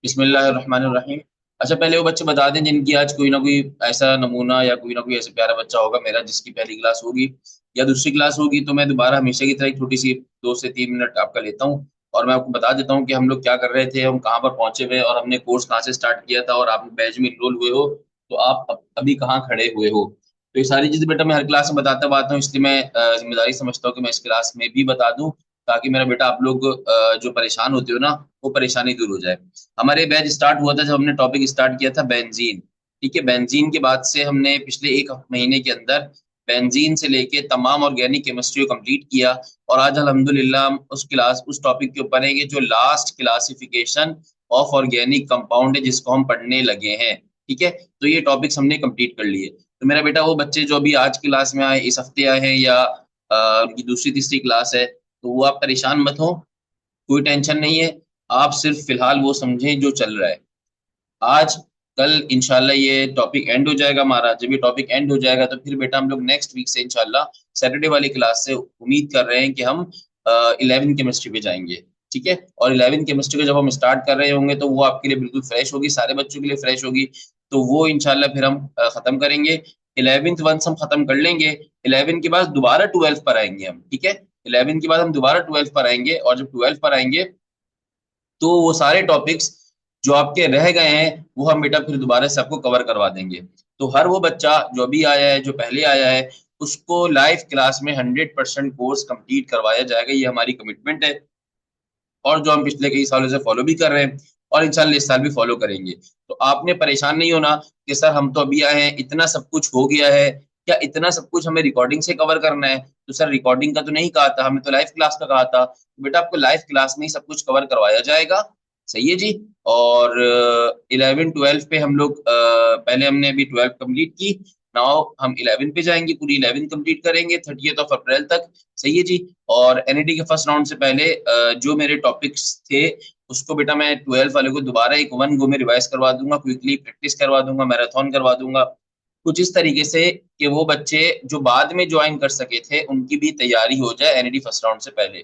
बिस्मिल्लाहिर्रहमानिर्रहीम। अच्छा, पहले वो बच्चे बता दें जिनकी आज कोई ना कोई ऐसा नमूना या कोई ना कोई ऐसा प्यारा बच्चा होगा मेरा जिसकी पहली क्लास होगी या दूसरी क्लास होगी, तो मैं दोबारा हमेशा की तरह एक छोटी सी 2 से 3 मिनट आपका लेता हूँ और मैं आपको बता देता हूँ कि हम लोग क्या कर रहे थे, हम कहाँ पर पहुंचे हुए और हमने कोर्स कहाँ से स्टार्ट किया था और आप बैच में इनरोल हुए हो तो आप अभी कहाँ खड़े हुए हो। तो ये सारी चीजें बेटा मैं हर क्लास में बताता हूँ, इसलिए मैं जिम्मेदारी समझता हूँ कि मैं इस क्लास में भी बता दूं ताकि मेरा बेटा आप लोग जो परेशान होते हो ना वो परेशानी दूर हो जाए। हमारे बैच स्टार्ट हुआ था जब हमने टॉपिक स्टार्ट किया था बेंजीन। ठीक है, बेंजीन के बाद से हमने पिछले 1 महीने के अंदर बेंजीन से लेके तमाम ऑर्गेनिक केमिस्ट्री को कंप्लीट किया और आज अल्हम्दुलिल्लाह हम उस टॉपिक के ऊपर है जो last classification of organic compound है जिसको हम पढ़ने लगे हैं। ठीक है, तो ये टॉपिक्स हमने कंप्लीट कर लिए। तो मेरा बेटा वो बच्चे जो अभी आज क्लास में आए, इस हफ्ते आए हैं या उनकी दूसरी तीसरी क्लास है, तो वो आप परेशान मत हो, कोई टेंशन नहीं है। आप सिर्फ फिलहाल वो समझें जो चल रहा है। आज कल इंशाल्लाह ये टॉपिक एंड हो जाएगा हमारा। जब ये टॉपिक एंड हो जाएगा तो फिर बेटा हम लोग नेक्स्ट वीक से इंशाल्लाह सैटरडे वाली क्लास से उम्मीद कर रहे हैं कि हम 11 केमिस्ट्री पे जाएंगे। ठीक है, और 11 केमिस्ट्री को जब हम स्टार्ट कर रहे होंगे तो वो आपके लिए बिल्कुल फ्रेश होगी, सारे बच्चों के लिए फ्रेश होगी। तो वो इंशाल्लाह फिर हम खत्म करेंगे। 11th वंस हम खत्म कर लेंगे, 11 के बाद दोबारा 12 पर आएंगे हम। ठीक है, 11 के बाद हम दोबारा 12 पर आएंगे और जब 12 पर आएंगे तो वो सारे टॉपिक्स जो आपके रह गए हैं वो हम बेटा फिर दोबारा से आपको कवर करवा देंगे। तो हर वो बच्चा जो अभी आया है, जो पहले आया है, उसको लाइव क्लास में 100% कोर्स कंप्लीट करवाया जाएगा, ये हमारी कमिटमेंट है और जो हम पिछले कई सालों से फॉलो भी कर रहे हैं और इंशाल्लाह इस साल भी फॉलो करेंगे। तो आपने परेशान नहीं होना कि सर हम तो अभी आए हैं, इतना सब कुछ हो गया है, क्या इतना सब कुछ हमें रिकॉर्डिंग से कवर करना है? तो सर रिकॉर्डिंग का तो नहीं कहा था, हमने तो लाइव क्लास का कहा था। तो बेटा आपको लाइव क्लास में ही सब कुछ कवर करवाया जाएगा। सही है जी। और 11 12 पे हम लोग पहले हमने अभी 12 कंप्लीट की, नाउ हम 11 पे जाएंगे, पूरी 11 कंप्लीट करेंगे 30 अप्रैल तक। सही है जी। और एनईटी के फर्स्ट राउंड से पहले जो मेरे टॉपिक्स थे उसको बेटा मैं 12 वाले को दोबारा एक वन गो में रिवाइज करवा दूंगा, क्विकली प्रैक्टिस करवा दूंगा, मैराथन करवा दूंगा, कुछ इस तरीके से कि वो बच्चे जो बाद में ज्वाइन कर सके थे उनकी भी तैयारी हो जाए एनईटी फर्स्ट राउंड से पहले।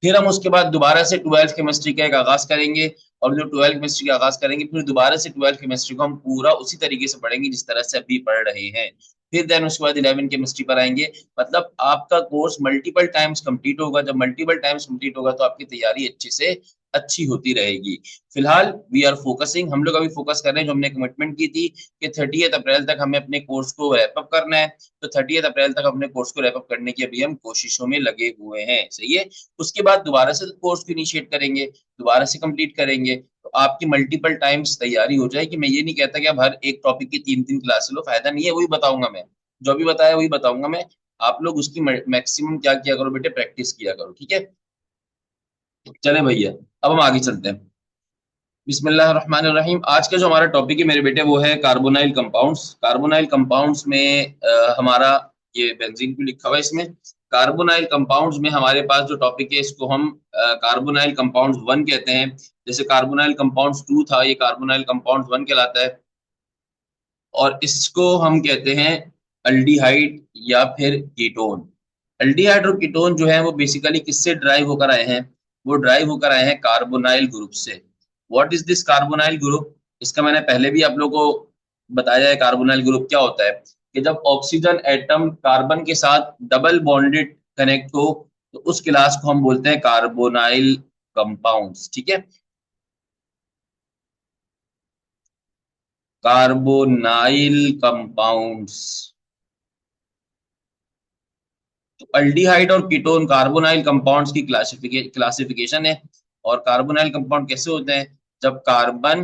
फिर हम उसके बाद दोबारा से 12 केमिस्ट्री का एक आगाज करेंगे और जो 12 केमिस्ट्री का आगाज करेंगे फिर दोबारा से 12 केमिस्ट्री को हम पूरा उसी तरीके से पढ़ेंगे जिस तरह से अभी पढ़ रहे हैं। फिर देन उसके बाद 11 केमिस्ट्री पर आएंगे। मतलब आपका कोर्स मल्टीपल टाइम्स कंप्लीट होगा। जब मल्टीपल टाइम्स कंप्लीट होगा तो आपकी तैयारी अच्छे से अच्छी होती रहेगी। फिलहाल वी आर फोकसिंग, हम लोग अभी फोकस कर रहे हैं जो हमने कमिटमेंट की थी कि 30 अप्रैल तक हमें अपने कोर्स को रैप अप करना है। तो 30 अप्रैल तक अपने कोर्स को रैप अप करने की अभी हम कोशिशों में लगे हुए हैं। सही है। उसके बाद दोबारा से कोर्स को इनिशिएट करेंगे, दोबारा से कंप्लीट करेंगे, तो आपकी मल्टीपल टाइम्स तैयारी हो जाएगी। मैं ये नहीं कहता कि आप हर एक टॉपिक की 3 3 क्लास लो, फायदा नहीं है, वही बताऊंगा मैं, जो भी बताया वही बताऊंगा मैं। आप लोग उसकी मैक्सिमम क्या किया करो बेटे, प्रैक्टिस किया करो। ठीक है, चले भैया, अब हम आगे चलते हैं। बिस्मिल्लाहिर्रहमानिर्रहीम। आज का जो हमारा टॉपिक है मेरे बेटे वो है कार्बोनाइल कंपाउंड्स। कार्बोनाइल कंपाउंड्स में हमारा ये बेंजीन भी लिखा हुआ है इसमें। कार्बोनाइल कंपाउंड्स में हमारे पास जो टॉपिक है इसको हम कार्बोनाइल कंपाउंड्स 1 कहते हैं। जैसे कार्बोनाइल कंपाउंड्स 2 था, ये कार्बोनाइल कंपाउंड्स 1 कहलाता है। और इसको हम कहते हैं अल्डिहाइड या फिर कीटोन। अल्डिहाइड और कीटोन जो है वो बेसिकली किससे ड्राइव होकर आए हैं? वो ड्राइव होकर आए हैं कार्बोनाइल ग्रुप से। What is this carbonyl group? इसका मैंने पहले भी आप लोगों को बताया है कार्बोनाइल ग्रुप क्या होता है। कि जब ऑक्सीजन एटम कार्बन के साथ डबल बॉन्डेड कनेक्ट हो तो उस क्लास को हम बोलते हैं कार्बोनाइल कंपाउंड्स। ठीक है, कार्बोनाइल कंपाउंड्स। तो अल्डिहाइड और कीटोन कार्बोनाइल कंपाउंड्स की क्लासिफिकेशन है। और कार्बोनाइल कंपाउंड कैसे होते हैं? जब कार्बन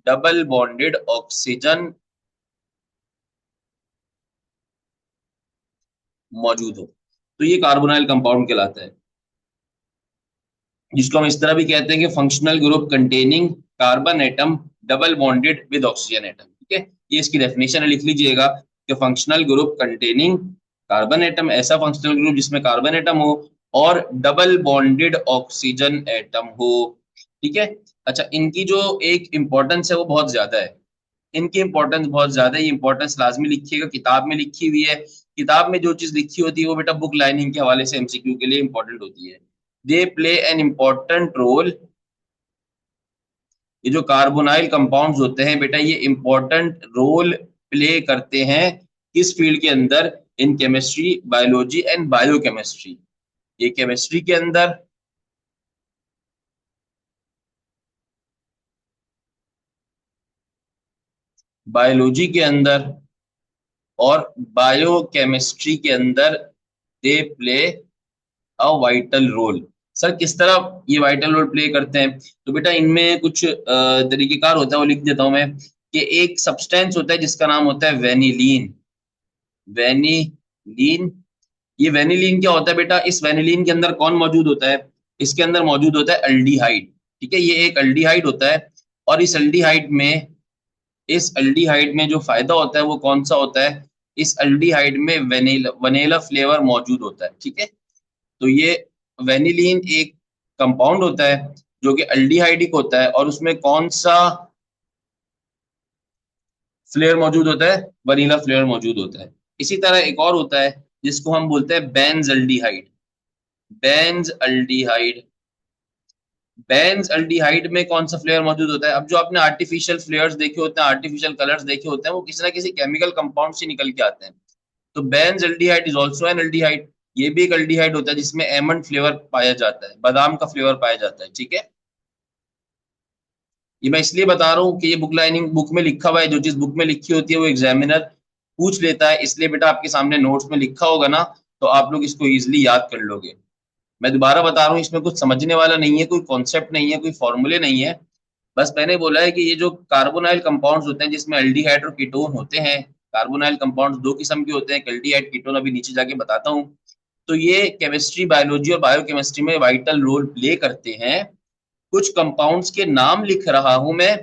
डबल बॉन्डेड ऑक्सीजन मौजूद हो तो ये कार्बोनाइल कंपाउंड कहलाता है। जिसको हम इस तरह भी कहते हैं कि functional group containing carbon atom double bonded with oxygen atom. ठीक है, ये इसकी डेफिनेशन है, लिख लीजिएगा कि functional group containing carbon atom, ऐसा फंक्शनल ग्रुप जिसमें कार्बन एटम हो और डबल बॉन्डेड ऑक्सीजन एटम हो। ठीक है। अच्छा, इनकी जो एक इंपॉर्टेंस है वो बहुत ज्यादा है। इनकी इंपॉर्टेंस बहुत ज्यादा है, ये इंपॉर्टेंस लाजमी लिखिएगा, किताब में लिखी हुई है। किताब में जो चीज लिखी होती है वो बेटा बुक लाइनिंग के हवाले से एमसीक्यू के लिए इंपॉर्टेंट होती है। They play an important role ये जो कार्बोनाइल कंपाउंड्स होते हैं बेटा, ये इंपॉर्टेंट रोल प्ले करते हैं किस फील्ड के अंदर? In chemistry, biology and biochemistry. ये केमिस्ट्री के अंदर, बायोलॉजी के अंदर और बायोकेमिस्ट्री के अंदर they play a vital role. Sir किस तरह ये वाइटल रोल प्ले करते हैं? तो बेटा इनमें कुछ तरीकेकार होता है, वो लिख देता हूं मैं, कि एक सब्सटेंस होता है जिसका नाम होता है वेनिलीन। वेनिलीन, ये वेनिलीन क्या होता है बेटा? इस वेनिलीन के अंदर कौन मौजूद होता है? इसके अंदर मौजूद होता है अल्डीहाइड। ठीक है, ये एक अल्डीहाइड होता है, और इस अल्डीहाइड में जो फायदा होता है वो कौन सा होता है? इस अल्डीहाइड में वेनिला वनीला फ्लेवर मौजूद होता है। ठीक है, तो ये वेनिलीन एक कंपाउंड होता है जो कि अल्डीहाइडिक होता है, और उसमें कौन सा फ्लेवर मौजूद होता है? वनीला फ्लेवर मौजूद होता है। इसी तरह एक और होता है जिसको हम बोलते हैं बेंजल्डिहाइड। बेंजल्डिहाइड, बेंजल्डिहाइड में कौन सा फ्लेवर मौजूद होता है? अब जो आपने आर्टिफिशियल फ्लेवर्स देखे होते हैं, आर्टिफिशियल कलर्स देखे होते हैं, वो किसी ना किसी केमिकल कंपाउंड से निकल के आते हैं। तो benzaldehyde is also an aldehyde. ये भी एक अल्डिहाइड होता है जिसमें एमंड फ्लेवर पाया जाता है, बादाम का फ्लेवर पाया जाता है। ठीक है, ये मैं इसलिए बता रहा हूँ कि ये बुक लाइनिंग बुक में लिखा हुआ है, जो चीज बुक में लिखी होती है वो एग्जामिनर पूछ लेता है, इसलिए बेटा आपके सामने नोट्स में लिखा होगा ना, तो आप लोग इसको इजिली याद कर लोगे। मैं दोबारा बता रहा हूँ, इसमें कुछ समझने वाला नहीं है, कोई कॉन्सेप्ट नहीं है, कोई फॉर्मूले नहीं है। बस मैंने बोला है कि ये जो कार्बोनाइल कंपाउंड्स होते हैं जिसमें एल्डिहाइड और कीटोन होते हैं, कार्बोनाइल कंपाउंड्स दो किस्म के होते हैं, एक एल्डिहाइड कीटोन, अभी नीचे जाके बताता हूँ। तो ये केमिस्ट्री, बायोलॉजी और बायोकेमिस्ट्री में वाइटल रोल प्ले करते हैं। कुछ कंपाउंड्स के नाम लिख रहा हूं मैं,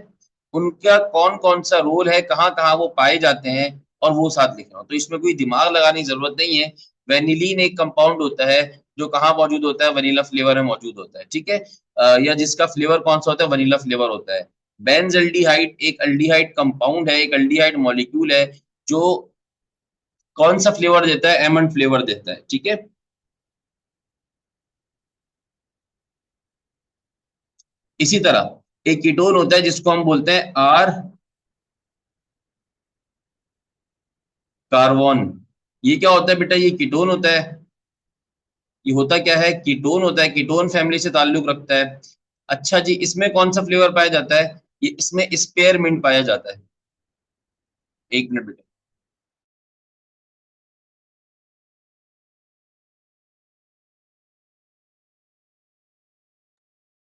उनका कौन कौन सा रोल है, कहाँ कहाँ वो पाए जाते हैं, और वो साथ लिख रहा हूँ, तो इसमें कोई दिमाग लगाने की जरूरत नहीं है। वेनिलीन एक कंपाउंड होता है जो कहाँ मौजूद होता है? वनीला फ्लेवर में मौजूद होता है। ठीक है, या जिसका फ्लेवर कौन सा होता है? वनीला फ्लेवर होता है। बेंजल्डिहाइड एक अल्डिहाइड कंपाउंड है, एक अल्डिहाइड मॉलिक्यूल है जो कौन सा फ्लेवर देता है? एमंड फ्लेवर देता है। ठीक है, इसी तरह एक कीटोन होता है जिसको हम बोलते हैं आर कार्बन। ये क्या होता है बेटा? ये कीटोन होता है। ये होता क्या है? कीटोन होता है, कीटोन फैमिली से ताल्लुक रखता है। अच्छा जी, इसमें कौन सा फ्लेवर पाया जाता है? ये इसमें स्पेयरमिंट पाया जाता है। एक मिनट बेटा,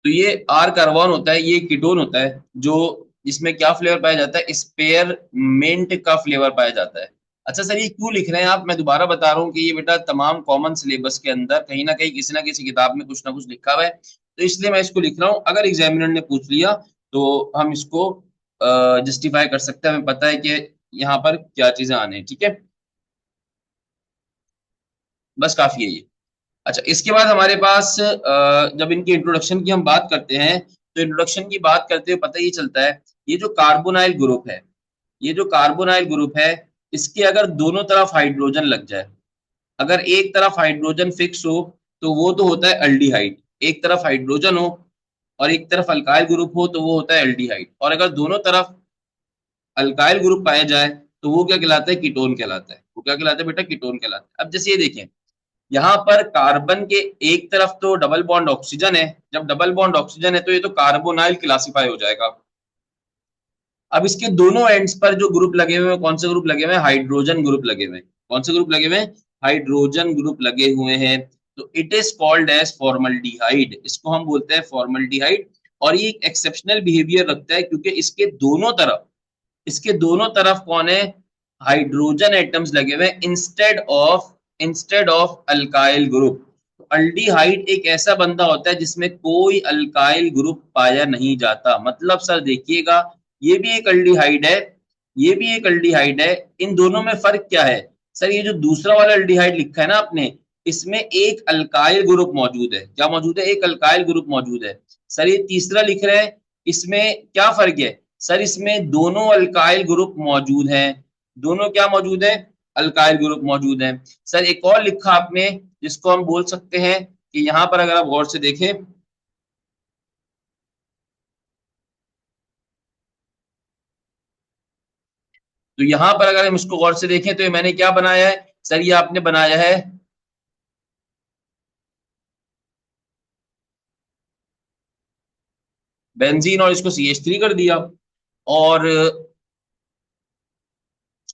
तो ये आर कार्बन होता है, ये कीटोन होता है जो, इसमें क्या फ्लेवर पाया जाता है? स्पेयरमिंट का फ्लेवर पाया जाता है। अच्छा सर, ये क्यों लिख रहे हैं आप? मैं दोबारा बता रहा हूँ कि ये बेटा तमाम कॉमन सिलेबस के अंदर कहीं ना किसी किताब में कुछ ना कुछ लिखा हुआ है, तो इसलिए मैं इसको लिख रहा हूँ। अगर एग्जामिनर ने पूछ लिया तो हम इसको जस्टिफाई कर सकते हैं, हमें पता है कि यहाँ पर क्या चीजें आने हैं। ठीक है, बस काफी है ये। अच्छा, इसके बाद हमारे पास जब इनकी इंट्रोडक्शन की हम बात करते हैं, तो इंट्रोडक्शन की बात करते हुए पता ये चलता है, ये जो कार्बोनाइल ग्रुप है, ये जो कार्बोनाइल ग्रुप है, इसके अगर दोनों तरफ हाइड्रोजन लग जाए, अगर एक तरफ हाइड्रोजन फिक्स हो तो वो तो होता है अल्डीहाइड। एक तरफ हाइड्रोजन हो और एक तरफ अल्काइल ग्रुप हो तो वो होता है एल्डिहाइड। और अगर दोनों तरफ अल्काइल ग्रुप पाया जाए तो वो क्या कहलाता है? कीटोन कहलाता है। वो क्या कहलाता है बेटा? कीटोन कहलाता है। अब जैसे ये देखें, यहाँ पर कार्बन के एक तरफ तो डबल बॉन्ड ऑक्सीजन है, जब डबल बॉन्ड ऑक्सीजन है तो ये तो कार्बोनाइल क्लासिफाई हो जाएगा। अब इसके दोनों एंड्स पर जो ग्रुप लगे हुए हैं, कौन से ग्रुप लगे हुए हैं? हाइड्रोजन ग्रुप लगे हुए हैं। कौन से ग्रुप लगे हुए हैं? हाइड्रोजन ग्रुप लगे हुए हैं। तो it is called as formaldehyde, इसको हम बोलते हैं फॉर्मल्डिहाइड। और ये एक एक्सेप्शनल बिहेवियर रखता है क्योंकि इसके दोनों तरफ कौन है? हाइड्रोजन एटम्स लगे हुए हैं, इंस्टेड ऑफ अल्काइल ग्रुप। तो अल्डिहाइड एक ऐसा बंदा होता है जिसमें कोई अल्काइल ग्रुप पाया नहीं जाता। मतलब सर देखिएगा, ये भी एक अल्डिहाइड है, ये भी एक अल्डिहाइड है, इन दोनों में फर्क क्या है? सर ये जो दूसरा वाला अल्डिहाइड लिखा है ना आपने, इसमें एक अल्काइल ग्रुप मौजूद है। क्या मौजूद है? एक अल्काइल ग्रुप मौजूद है। सर ये तीसरा लिख रहे हैं, इसमें क्या फर्क है? सर इसमें दोनों अल्काइल ग्रुप मौजूद हैं। दोनों क्या मौजूद है? अल्काइल ग्रुप मौजूद है। सर एक और लिखा आपने जिसको हम बोल सकते हैं कि, यहां पर अगर आप गौर से देखें, तो यहां पर अगर हम इसको गौर से देखें तो ये मैंने क्या बनाया है सर, ये आपने बनाया है बेंजीन और इसको CH3 कर दिया। और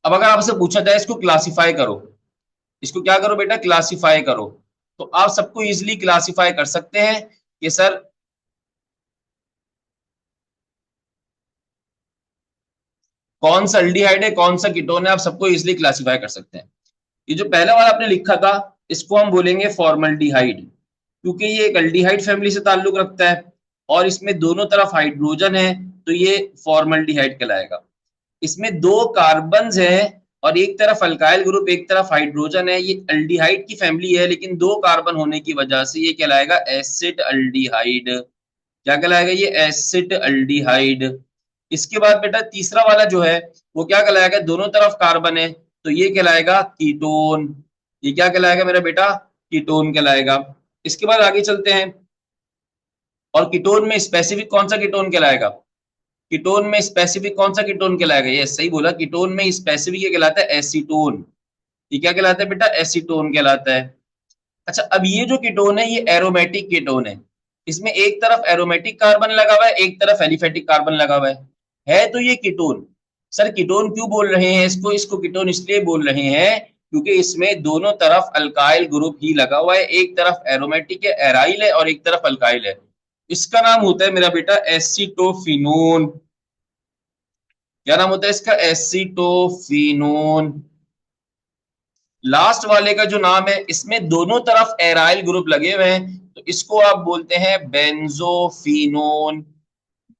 अब अगर आपसे पूछा जाए इसको क्लासिफाई करो, इसको क्या करो बेटा, क्लासिफाई करो, तो आप सबको इजिली क्लासिफाई कर सकते हैं कि सर कौन सा अल्डिहाइड है कौन सा कीटोन है, आप सबको इजिली क्लासिफाई कर सकते हैं। ये जो पहला वाला आपने लिखा था इसको हम बोलेंगे फॉर्मल्डिहाइड, क्योंकि ये एक अल्डिहाइड फैमिली से ताल्लुक रखता है और इसमें दोनों तरफ हाइड्रोजन है, तो ये फॉर्मल्डिहाइड कहलाएगा। इसमें दो कार्बन हैं और एक तरफ अल्काइल ग्रुप एक तरफ हाइड्रोजन है, ये अल्डिहाइड की फैमिली है, लेकिन दो कार्बन होने की वजह से ये कहलाएगा एसिड अल्डिहाइड। क्या कहलाएगा ये, एसिड अल्डिहाइड। इसके बाद बेटा तीसरा वाला जो है वो क्या कहलाएगा, दोनों तरफ कार्बन है, तो ये कहलाएगा कीटोन। ये क्या कहलाएगा मेरा बेटा, कीटोन कहलाएगा। इसके बाद आगे चलते हैं, और कीटोन में स्पेसिफिक कौन सा कीटोन कहलाएगा, कीटोन में स्पेसिफिक कौन सा कीटोन कहलाएगा, ये सही बोला, कीटोन में स्पेसिफिक ये कहलाता है एसीटोन। ये क्या कहलाता है बेटा, एसीटोन कहलाता है। अच्छा, अब ये जो कीटोन है ये एरोमेटिक कीटोन है, इसमें एक तरफ एरोमेटिक कार्बन लगा हुआ है एक तरफ एलिफेटिक कार्बन लगा हुआ है तो ये कीटोन। सर कीटोन क्यों बोल रहे हैं इसको, इसको कीटोन इसलिए बोल रहे हैं क्योंकि इसमें दोनों तरफ अल्काइल ग्रुप ही लगा हुआ है, एक तरफ एरोमेटिक है एराइल है और एक तरफ अल्काइल है। इसका नाम होता है मेरा बेटा एसीटोफिनोन। क्या नाम होता है इसका, एसीटोफिनोन। लास्ट वाले का जो नाम है इसमें दोनों तरफ एराइल ग्रुप लगे हुए हैं, तो इसको आप बोलते हैं बेंजोफिनोन।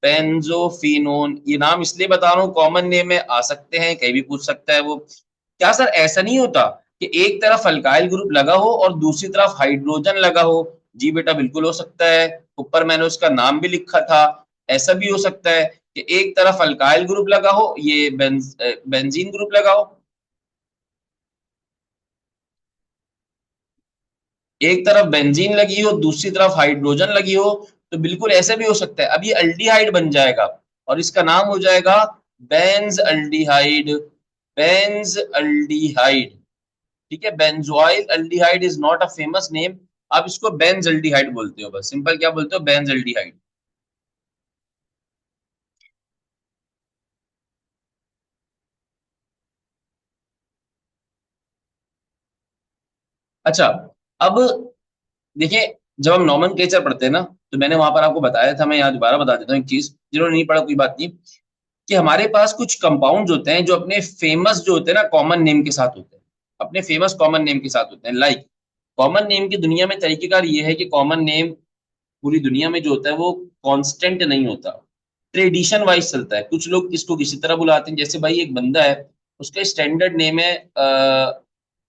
बेंजोफिनोन, ये नाम इसलिए बता रहा हूँ कॉमन नेम में आ सकते हैं, कहीं भी पूछ सकता है वो। क्या सर ऐसा नहीं होता कि एक तरफ अल्काइल ग्रुप लगा हो और दूसरी तरफ हाइड्रोजन लगा हो, जी बेटा बिल्कुल हो सकता है, ऊपर मैंने उसका नाम भी लिखा था। ऐसा भी हो सकता है कि एक तरफ अल्काइल ग्रुप लगा हो, ये बेंजीन ग्रुप लगा हो, एक तरफ बेंजीन लगी हो दूसरी तरफ हाइड्रोजन लगी हो, तो बिल्कुल ऐसे भी हो सकता है। अब ये अल्डिहाइड बन जाएगा और इसका नाम हो जाएगा बेंज अल्डिहाइड। बेंज अल्डिहाइड, ठीक है, benzoyl aldehyde is not a famous name, आप इसको बेंज अल्डिहाइड बोलते हो, बस सिंपल क्या बोलते हो, बेंज अल्डिहाइड। अच्छा, अब देखिए, जब हम नॉमेनक्लेचर पढ़ते हैं ना, तो मैंने वहां पर आपको बताया था, मैं यहाँ दोबारा बता देता हूँ एक चीज, जिन्होंने नहीं पढ़ा कोई बात नहीं, कि हमारे पास कुछ कंपाउंड्स होते हैं जो अपने फेमस जो होते हैं ना कॉमन नेम के साथ होते हैं, अपने फेमस कॉमन नेम के साथ होते हैं। लाइक कॉमन नेम की दुनिया में तरीकेकार ये है कि कॉमन नेम पूरी दुनिया में जो होता है वो कांस्टेंट नहीं होता, ट्रेडिशन वाइज चलता है। कुछ लोग इसको किसी तरह बुलाते हैं, जैसे भाई एक बंदा है, उसका स्टैंडर्ड नेम है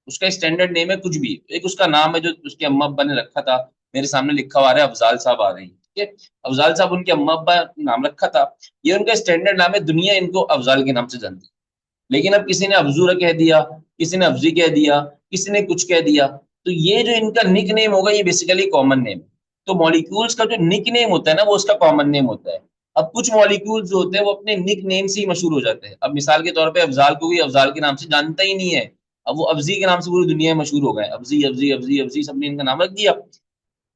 उसका स्टैंडर्ड नेम है कुछ भी, एक उसका नाम है जो उसके अम्मा अब्बा ने रखा था, मेरे सामने लिखा हुआ आ रहा है अफजाल साहब आ रहे हैं, ठीक है, अफजाल साहब उनके अम्मा अब्बा ने नाम रखा था, ये उनका स्टैंडर्ड नाम है, दुनिया इनको अफजाल के नाम से जानती है। लेकिन अब किसी ने अफजूरा कह दिया, किसी ने अफजी कह दिया, किसी ने कुछ कह दिया, तो ये जो इनका निक नेम होगा ये बेसिकली कॉमन नेम। तो मॉलिक्यूल्स का जो निक नेम होता है ना वो उसका कॉमन नेम होता है। अब कुछ मॉलिक्यूल्स जो होते हैं वो अपने निक नेम से ही मशहूर हो जाते हैं, अब मिसाल के तौर पे अफजाल को भी अफजाल के नाम से जानता ही नहीं है, अब वो अफजी के नाम से पूरी दुनिया में मशहूर हो गए, अफजी अफजी अफजी अफजी सबने इनका नाम रख दिया।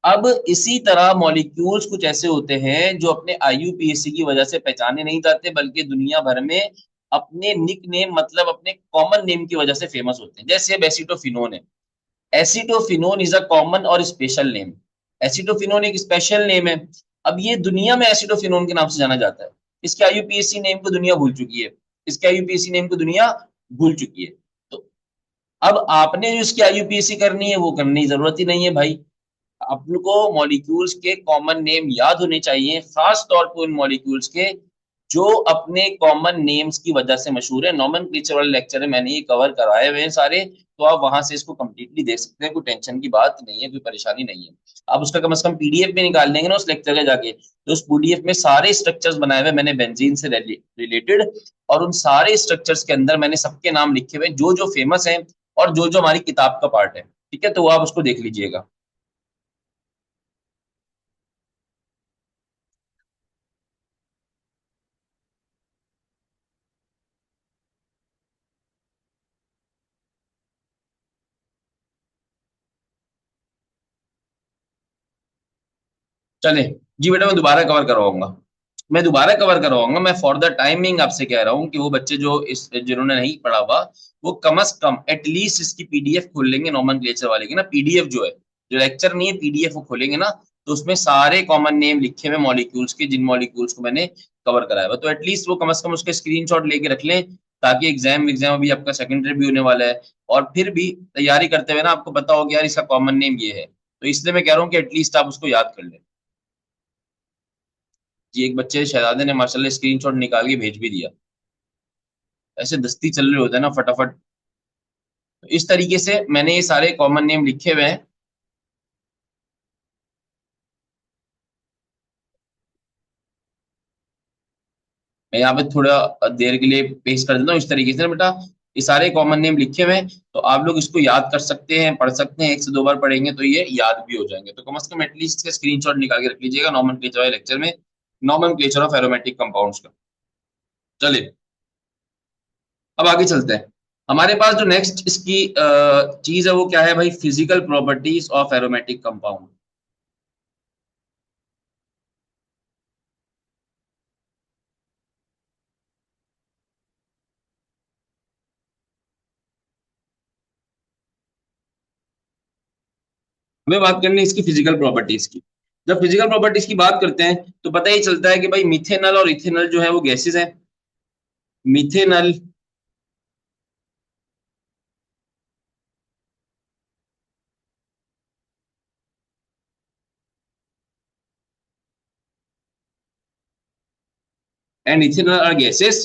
अब इसी तरह मॉलिक्यूल्स कुछ ऐसे होते हैं जो अपने आईयूपीएसी की वजह से पहचाने नहीं जाते, बल्कि दुनिया भर में अपने निक नेम मतलब अपने कॉमन नेम की वजह से फेमस होते हैं। जैसे अब एसिटोफिनोन है, एसिटोफिनोन इज अ कॉमन और स्पेशल नेम, एसिटोफिनोन एक स्पेशल नेम है। अब ये दुनिया में एसिटोफिनोन के नाम से जाना जाता है, इसके आईयूपीएसी नेम को दुनिया भूल चुकी है, इसके आईयूपीएसी नेम को दुनिया भूल चुकी है। तो अब आपने जो इसकी आईयूपीएसी करनी है वो करने की जरूरत ही नहीं है भाई, आपको मॉलिक्यूल्स के कॉमन नेम याद होने चाहिए, खास तौर पर उन मॉलिक्यूल्स के जो अपने कॉमन नेम्स की वजह से मशहूर है। नॉमेनक्लेचर वाले लेक्चर है, मैंने ये कवर कराए हुए हैं सारे, तो आप वहां से इसको कंप्लीटली देख सकते हैं, कोई टेंशन की बात नहीं है, कोई परेशानी नहीं है। आप उसका कम से कम पीडीएफ भी निकाल लेंगे ना उस लेक्चर का जाके, तो उस पीडीएफ में सारे स्ट्रक्चर्स बनाए हुए मैंने बेंजीन से रिलेटेड, और उन सारे स्ट्रक्चर्स के अंदर मैंने सबके नाम लिखे हुए जो जो फेमस हैं और जो जो हमारी किताब का पार्ट है, ठीक है, तो वो आप उसको देख लीजिएगा। चले जी बेटा, मैं दोबारा कवर करवाऊंगा। मैं दोबारा कवर करवाऊंगा। मैं फॉर द टाइमिंग आपसे कह रहा हूँ कि वो बच्चे जो इस जिन्होंने नहीं पढ़ा हुआ, वो कम से कम एटलीस्ट इसकी पीडीएफ खोल लेंगे, नोमेनक्लेचर वाले की ना पीडीएफ जो है, जो लेक्चर नहीं है पीडीएफ वो खोलेंगे ना, तो उसमें सारे कॉमन नेम लिखे हुए मॉलिक्यूल्स के, जिन मॉलिक्यूल्स को मैंने कवर कराया हुआ, तो एटलीस्ट वो कम से कम उसके स्क्रीनशॉट लेके रख लें, ताकि एग्जाम अभी आपका सेकेंडरी भी होने वाला है, और फिर भी तैयारी करते हुए ना आपको पता हो कि यार इसका कॉमन नेम ये है, तो इसलिए मैं कह रहा हूँ कि एटलीस्ट आप उसको याद कर लें। जी एक बच्चे शहजादे ने माशाल्लाह स्क्रीनशॉट निकाल के भेज भी दिया। ऐसे दस्ती चल रहे होते हैं ना फटाफट। तो इस तरीके से मैंने ये सारे कॉमन नेम लिखे हुए हैं। मैं यहाँ पे थोड़ा देर के लिए पेश कर देता हूँ इस तरीके से ना बेटा, ये सारे कॉमन नेम लिखे हुए हैं, तो आप लोग इसको याद कर सकते हैं, पढ़ सकते हैं, एक से दो बार पढ़ेंगे तो ये याद भी हो जाएंगे। तो कम से कम एटलीस्ट इसका स्क्रीनशॉट निकाल के रख लीजिएगा नॉमेनक्लेचर वाले लेक्चर में, नॉमेनक्लेचर ऑफ एरोमेटिक कंपाउंड्स का। चलिए अब आगे चलते हैं। हमारे पास जो नेक्स्ट इसकी चीज है वो क्या है भाई, physical properties of aromatic compound. हमें बात करनी है इसकी फिजिकल प्रॉपर्टीज की। जब फिजिकल प्रॉपर्टीज की बात करते हैं तो पता ही चलता है कि भाई मिथेनल और इथेनल जो है वो गैसेस हैं। Methanal and ethanal are gases.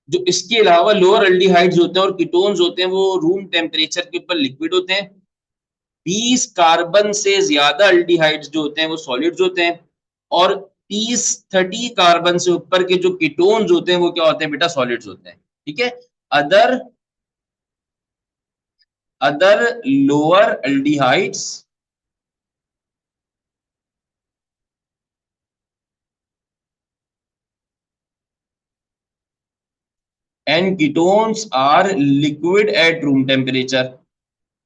जो इसके अलावा लोअर एल्डिहाइड्स होते हैं और कीटोन्स होते हैं वो रूम टेम्परेचर के ऊपर लिक्विड होते हैं। 20 कार्बन से ज्यादा एल्डिहाइड्स जो होते हैं वो सॉलिड्स होते हैं। और 30 कार्बन से ऊपर के जो कीटोन्स होते हैं वो क्या होते हैं बेटा, सॉलिड्स होते हैं। ठीक है। Other other lower aldehydes and ketones are liquid at room temperature.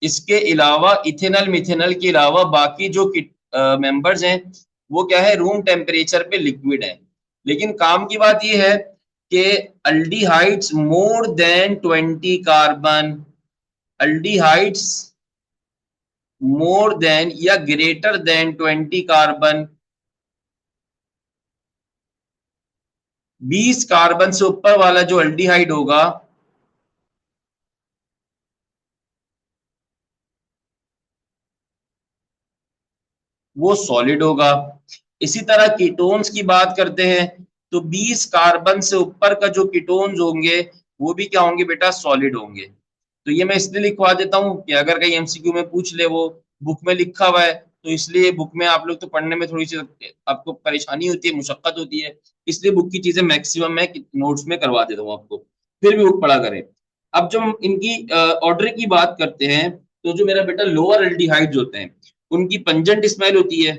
इसके अलावा इथेनल मिथेनल के अलावा बाकी जो मेंबर्स हैं वो क्या है, रूम टेम्परेचर पे लिक्विड है। लेकिन काम की बात ये है कि aldehydes more than 20 carbon, aldehydes more than या ग्रेटर देन 20 कार्बन, 20 कार्बन से ऊपर वाला जो अल्डिहाइड होगा वो सॉलिड होगा। इसी तरह कीटोन्स की बात करते हैं तो 20 कार्बन से ऊपर का जो कीटोन्स होंगे वो भी क्या होंगे बेटा, सॉलिड होंगे। तो ये मैं इसलिए लिखवा देता हूँ कि अगर कहीं एमसीक्यू में पूछ ले, वो बुक में लिखा हुआ है, तो इसलिए बुक में आप लोग तो पढ़ने में थोड़ी सी आपको परेशानी होती है, मुशक्कत होती है, इसलिए बुक की चीजें मैक्सिमम मैं नोट्स में करवा देता हूँ आपको, फिर भी बुक पढ़ा करें। अब जब हम इनकी ऑर्डर की बात करते हैं तो जो मेरा बेटा लोअर एल्डिहाइड्स होते हैं उनकी पंजेंट स्मेल होती है।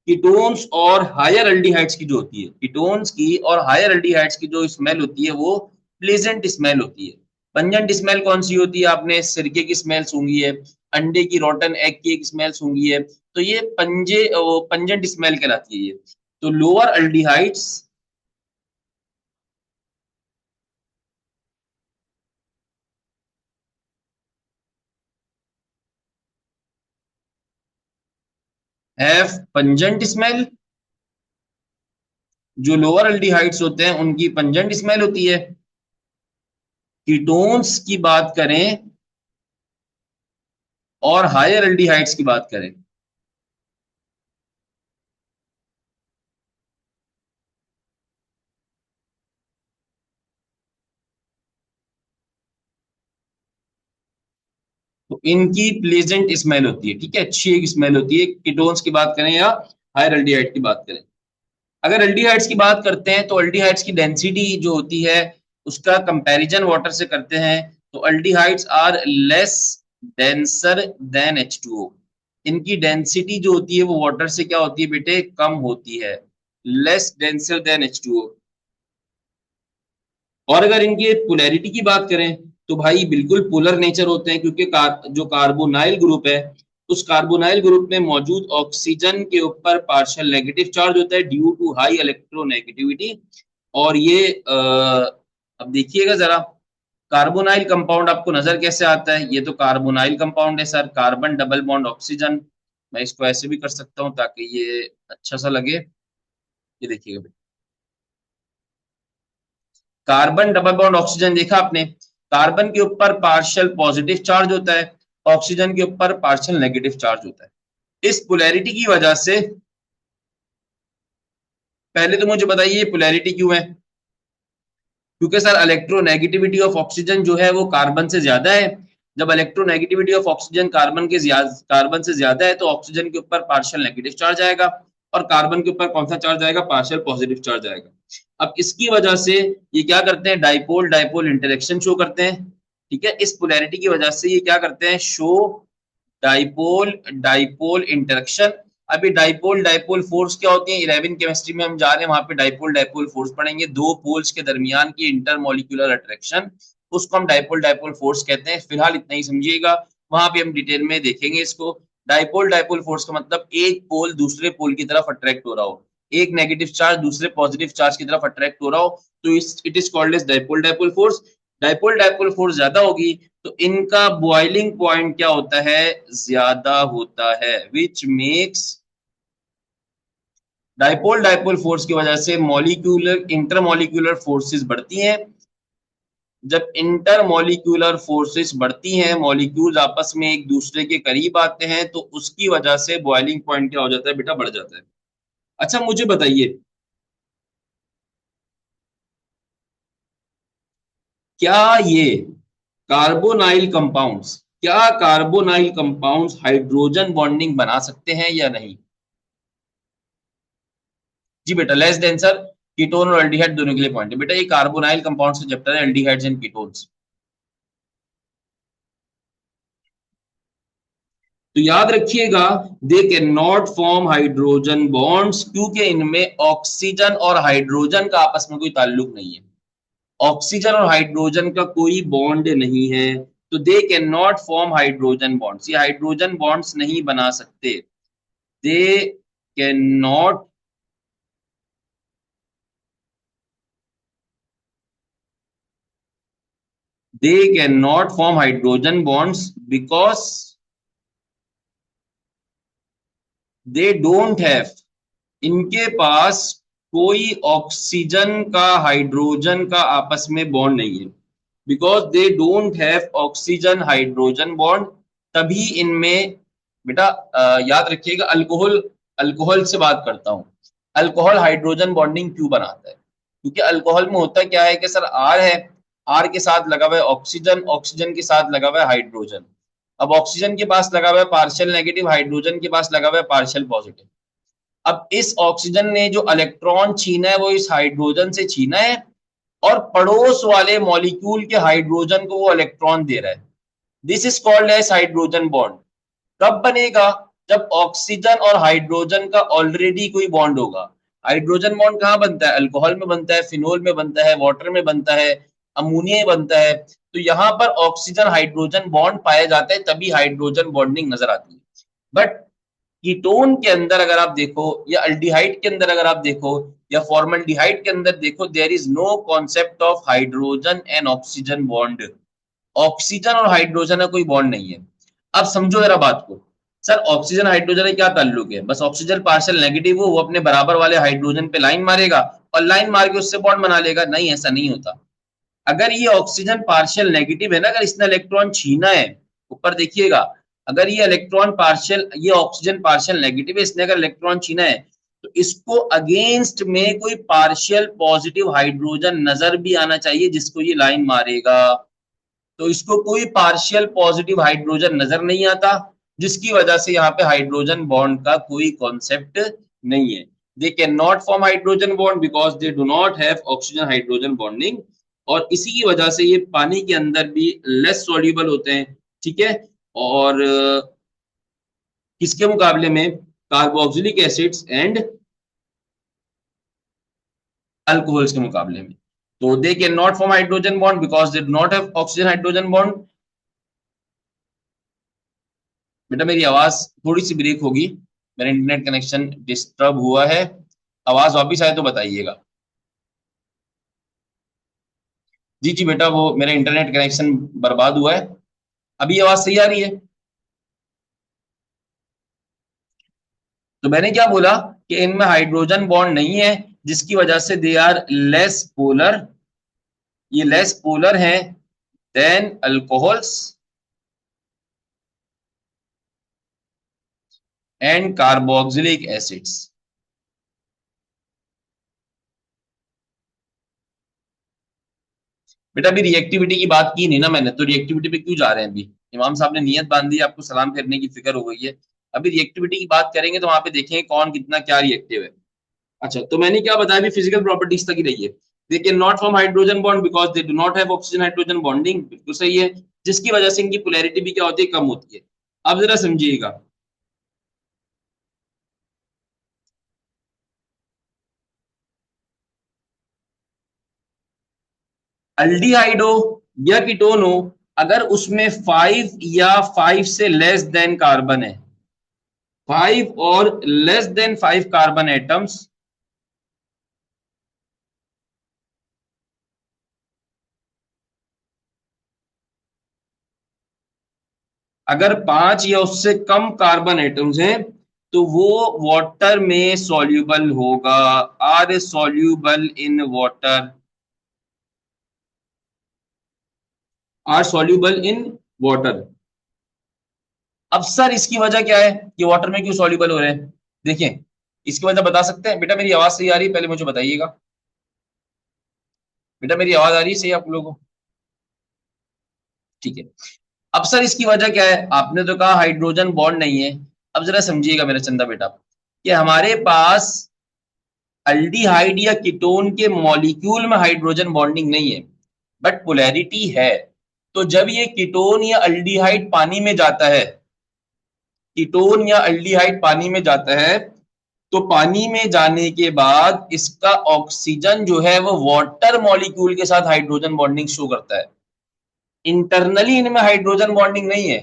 कीटोन्स और हायर एल्डिहाइड्स की जो होती है, कीटोन्स की और हायर एल्डिहाइड्स की जो स्मेल होती है वो प्लेजेंट स्मेल होती है। पंजेंट स्मेल कौन सी होती है, आपने सिरके की स्मेल सूंघी है, अंडे की रोटन एग की एक स्मेल सूंघी है, तो ये पंजेंट स्मेल कहलाती है ये। तो lower aldehydes have pungent smell. जो लोअर एल्डिहाइड्स होते हैं उनकी पंजेंट स्मेल होती है। कीटोन्स की बात करें और हायर एल्डिहाइड्स की बात करें, तो इनकी प्लेजेंट स्मेल होती है। ठीक है, अच्छी एक स्मेल होती है, कीटोन्स की बात करें या हायर एल्डिहाइड की बात करें। अगर एल्डिहाइड्स की बात करते हैं तो एल्डिहाइड्स की डेंसिटी जो होती है उसका कंपैरिजन वाटर से करते हैं, तो aldehydes are less denser than H2O। इनकी डेंसिटी जो होती है वो वाटर से क्या होती है बेटे, कम होती है, लेस डेंसर देन H2O। और अगर इनकी पोलैरिटी की बात करें तो भाई बिल्कुल पोलर नेचर होते हैं, क्योंकि जो कार्बोनाइल ग्रुप है उस कार्बोनाइल ग्रुप में मौजूद ऑक्सीजन के ऊपर पार्शियल नेगेटिव चार्ज होता है ड्यू टू हाई इलेक्ट्रोनेगेटिविटी। और ये अब देखिएगा जरा, कार्बोनाइल कंपाउंड आपको नजर कैसे आता है? ये तो कार्बोनाइल कंपाउंड है sir, carbon double bond oxygen. मैं इसको ऐसे भी कर सकता हूं ताकि ये अच्छा सा लगे। ये देखिएगा, कार्बन डबल बॉन्ड ऑक्सीजन देखा आपने, कार्बन के ऊपर पार्शियल पॉजिटिव चार्ज होता है, ऑक्सीजन के ऊपर पार्शियल नेगेटिव चार्ज होता है। इस पोलैरिटी की वजह से, पहले तो मुझे बताइए पोलैरिटी क्यों है? क्योंकि सर इलेक्ट्रोनेगेटिविटी ऑफ ऑक्सीजन जो है वो कार्बन से ज्यादा है। जब इलेक्ट्रोनेगेटिविटी ऑफ ऑक्सीजन कार्बन से ज्यादा है तो ऑक्सीजन के ऊपर पार्शियल नेगेटिव चार्ज आएगा और कार्बन के ऊपर कौन सा चार्ज आएगा? पार्शियल पॉजिटिव चार्ज आएगा। अब इसकी वजह से ये क्या करते हैं? डाइपोल डाइपोल इंटरेक्शन शो करते हैं। ठीक है, इस पोलैरिटी की वजह से ये क्या करते हैं? Show dipole dipole interaction. अभी डाइपोल डाइपोल फोर्स क्या होती है? 11 केमिस्ट्री में हम जा रहे हैं, वहां पे डाइपोल डाइपोल फोर्स पढ़ेंगे। दो पोल्स के दरमियान की इंटरमोलिकुलर अट्रैक्शन, उसको हम डाइपोल डाइपोल फोर्स कहते हैं। फिलहाल इतना ही समझिएगा, वहां पे हम डिटेल में देखेंगे इसको। डाइपोल डाइपोल फोर्स का मतलब एक पोल दूसरे पोल की तरफ अट्रैक्ट हो रहा हो, एक नेगेटिव चार्ज दूसरे पॉजिटिव चार्ज की तरफ अट्रैक्ट हो रहा हो, तो it is called as dipole dipole force. Dipole dipole force ज्यादा होगी तो इनका बॉइलिंग पॉइंट क्या होता है? ज्यादा होता है, which makes dipole dipole force की वजह से मॉलिक्यूलर इंटरमॉलिक्यूलर फोर्सेस बढ़ती हैं। जब इंटरमॉलिक्यूलर फोर्सेस बढ़ती हैं, मॉलिक्यूल्स आपस में एक दूसरे के करीब आते हैं, तो उसकी वजह से बॉइलिंग पॉइंट क्या हो जाता है बेटा? बढ़ जाता है। अच्छा मुझे बताइए, क्या ये कार्बोनाइल कंपाउंड्स क्या कार्बोनाइल कंपाउंड्स हाइड्रोजन बॉन्डिंग बना सकते हैं या नहीं? जी बेटा, लेस देन सर, कीटोन और एल्डिहाइड दोनों के लिए पॉइंट है बेटा। ये कार्बोनाइल कंपाउंड्स का चैप्टर है, एल्डिहाइड्स एंड कीटोन्स। तो याद रखिएगा, दे can not form hydrogen bonds, क्योंकि इनमें ऑक्सीजन और हाइड्रोजन का आपस में कोई ताल्लुक नहीं है। ऑक्सीजन और हाइड्रोजन का कोई बॉन्ड नहीं है, तो they can not form hydrogen bonds. ये हाइड्रोजन बॉन्ड्स नहीं बना सकते। दे can not they can not form hydrogen bonds because they don't have, इनके पास कोई ऑक्सीजन का हाइड्रोजन का आपस में बॉन्ड नहीं है। Because they don't have oxygen hydrogen bond, तभी इनमें बेटा याद रखिएगा, अल्कोहल अल्कोहल से बात करता हूं। अल्कोहल हाइड्रोजन बॉन्डिंग क्यों बनाता है? क्योंकि अल्कोहल में होता क्या है कि सर आर है, आर के साथ लगा हुआ है ऑक्सीजन, ऑक्सीजन के साथ लगा हुआ है हाइड्रोजन। अब ऑक्सीजन के पास लगा हुआ है पार्शियल नेगेटिव, हाइड्रोजन के पास लगा हुआ है पार्शियल पॉजिटिव। अब इस ऑक्सीजन ने जो इलेक्ट्रॉन छीना है वो इस हाइड्रोजन से छीना है और पड़ोस वाले मॉलिक्यूल के हाइड्रोजन को वो इलेक्ट्रॉन दे रहा है। This is called as hydrogen bond. कब बनेगा? जब ऑक्सीजन और हाइड्रोजन का ऑलरेडी कोई बॉन्ड होगा। हाइड्रोजन बॉन्ड कहाँ बनता है? अल्कोहल में बनता है, फिनोल में बनता है, वाटर में बनता है, अमोनिया बनता है। तो यहाँ पर ऑक्सीजन हाइड्रोजन बॉन्ड पाया जाता है, तभी हाइड्रोजन बॉन्डिंग नजर आती है। बट कीटोन के अंदर अगर आप देखो, या अल्डिहाइड के अंदर अगर आप देखो, या फॉर्मल्डिहाइड के अंदर देखो, there is no concept of hydrogen and oxygen bond. Oxygen और हाइड्रोजन का कोई बॉन्ड नहीं है। अब समझो जरा बात को, सर ऑक्सीजन हाइड्रोजन का क्या ताल्लुक है? बस ऑक्सीजन पार्शियल नेगेटिव हो, वो अपने बराबर वाले हाइड्रोजन पे लाइन मारेगा और लाइन मार के उससे बॉन्ड बना लेगा? नहीं, ऐसा नहीं होता। अगर ये ऑक्सीजन पार्शियल नेगेटिव है ना, अगर इसने इलेक्ट्रॉन छीना है, ऊपर देखिएगा, अगर ये इलेक्ट्रॉन पार्शियल, ये ऑक्सीजन पार्शियल नेगेटिव है, इसने अगर इलेक्ट्रॉन छीना है, तो इसको अगेंस्ट में कोई पार्शियल पॉजिटिव हाइड्रोजन नजर भी आना चाहिए जिसको ये लाइन मारेगा। तो इसको कोई पार्शियल पॉजिटिव हाइड्रोजन नजर नहीं आता, जिसकी वजह से यहाँ पे हाइड्रोजन बॉन्ड का कोई कॉन्सेप्ट नहीं है। दे can not form hydrogen bond because they do not have oxygen hydrogen bonding. और इसी की वजह से ये पानी के अंदर भी लेस सॉल्युबल होते हैं। ठीक है, और किसके मुकाबले में? कार्बोक्सिलिक एसिड्स एंड अल्कोहल्स के मुकाबले में। तो they can not form hydrogen bond because they do not have oxygen hydrogen bond. बेटा मेरी आवाज थोड़ी सी ब्रेक होगी, मेरा इंटरनेट कनेक्शन डिस्टर्ब हुआ है। आवाज वापिस आए तो बताइएगा। जी जी बेटा, वो मेरा इंटरनेट कनेक्शन बर्बाद हुआ है। अभी आवाज सही आ रही है? तो मैंने क्या बोला कि इनमें हाइड्रोजन बॉन्ड नहीं है, जिसकी वजह से दे आर लेस पोलर, ये लेस पोलर हैं than alcohols and carboxylic acids. बेटा अभी रिएक्टिविटी की बात की नहीं ना मैंने, तो रिएक्टिविटी पे क्यों जा रहे हैं? अभी इमाम साहब ने नियत बांध दी, आपको सलाम करने की फिक्र हो गई है। अभी रिएक्टिविटी की बात करेंगे तो वहां पे देखेंगे कौन कितना क्या रिएक्टिव है। अच्छा, तो मैंने क्या बताया? अभी फिजिकल प्रॉपर्टीज तक ही रही है। दे can not form hydrogen bond because they do not have oxygen hydrogen bonding, बिल्कुल सही है, जिसकी वजह से इनकी पोलैरिटी भी क्या होती है? कम होती है। अब जरा समझिएगा, अल्डिहाइड हो या कीटोन हो, अगर उसमें 5 या 5 से लेस देन कार्बन है, 5 और लेस देन 5 कार्बन एटम्स, अगर 5 या उससे कम कार्बन एटम्स हैं तो वो वाटर में सॉल्यूबल होगा, are soluble in water, are soluble in water. अब सर इसकी वजह क्या है कि वाटर में क्यों सॉल्यूबल हो रहे हैं? देखिए, इसकी वजह बता सकते हैं? बेटा मेरी आवाज सही आ रही है? पहले मुझे बताइएगा। बेटा मेरी आवाज आ रही है सही आप लोगों को? ठीक है। अब सर इसकी वजह क्या है? आपने तो कहा हाइड्रोजन बॉन्ड नहीं है। अब जरा समझिएगा मेरा चंदा बेटा, कि हमारे पास अल्डिहाइड या कीटोन के मॉलिक्यूल में हाइड्रोजन बॉन्डिंग नहीं है, बट पोलैरिटी है। तो जब ये कीटोन या अल्डिहाइड पानी में जाता है, कीटोन या अल्डिहाइड पानी में जाता है, तो पानी में जाने के बाद इसका ऑक्सीजन जो है वो वाटर मॉलिक्यूल के साथ हाइड्रोजन बॉन्डिंग शो करता है। इंटरनली इनमें हाइड्रोजन बॉन्डिंग नहीं है,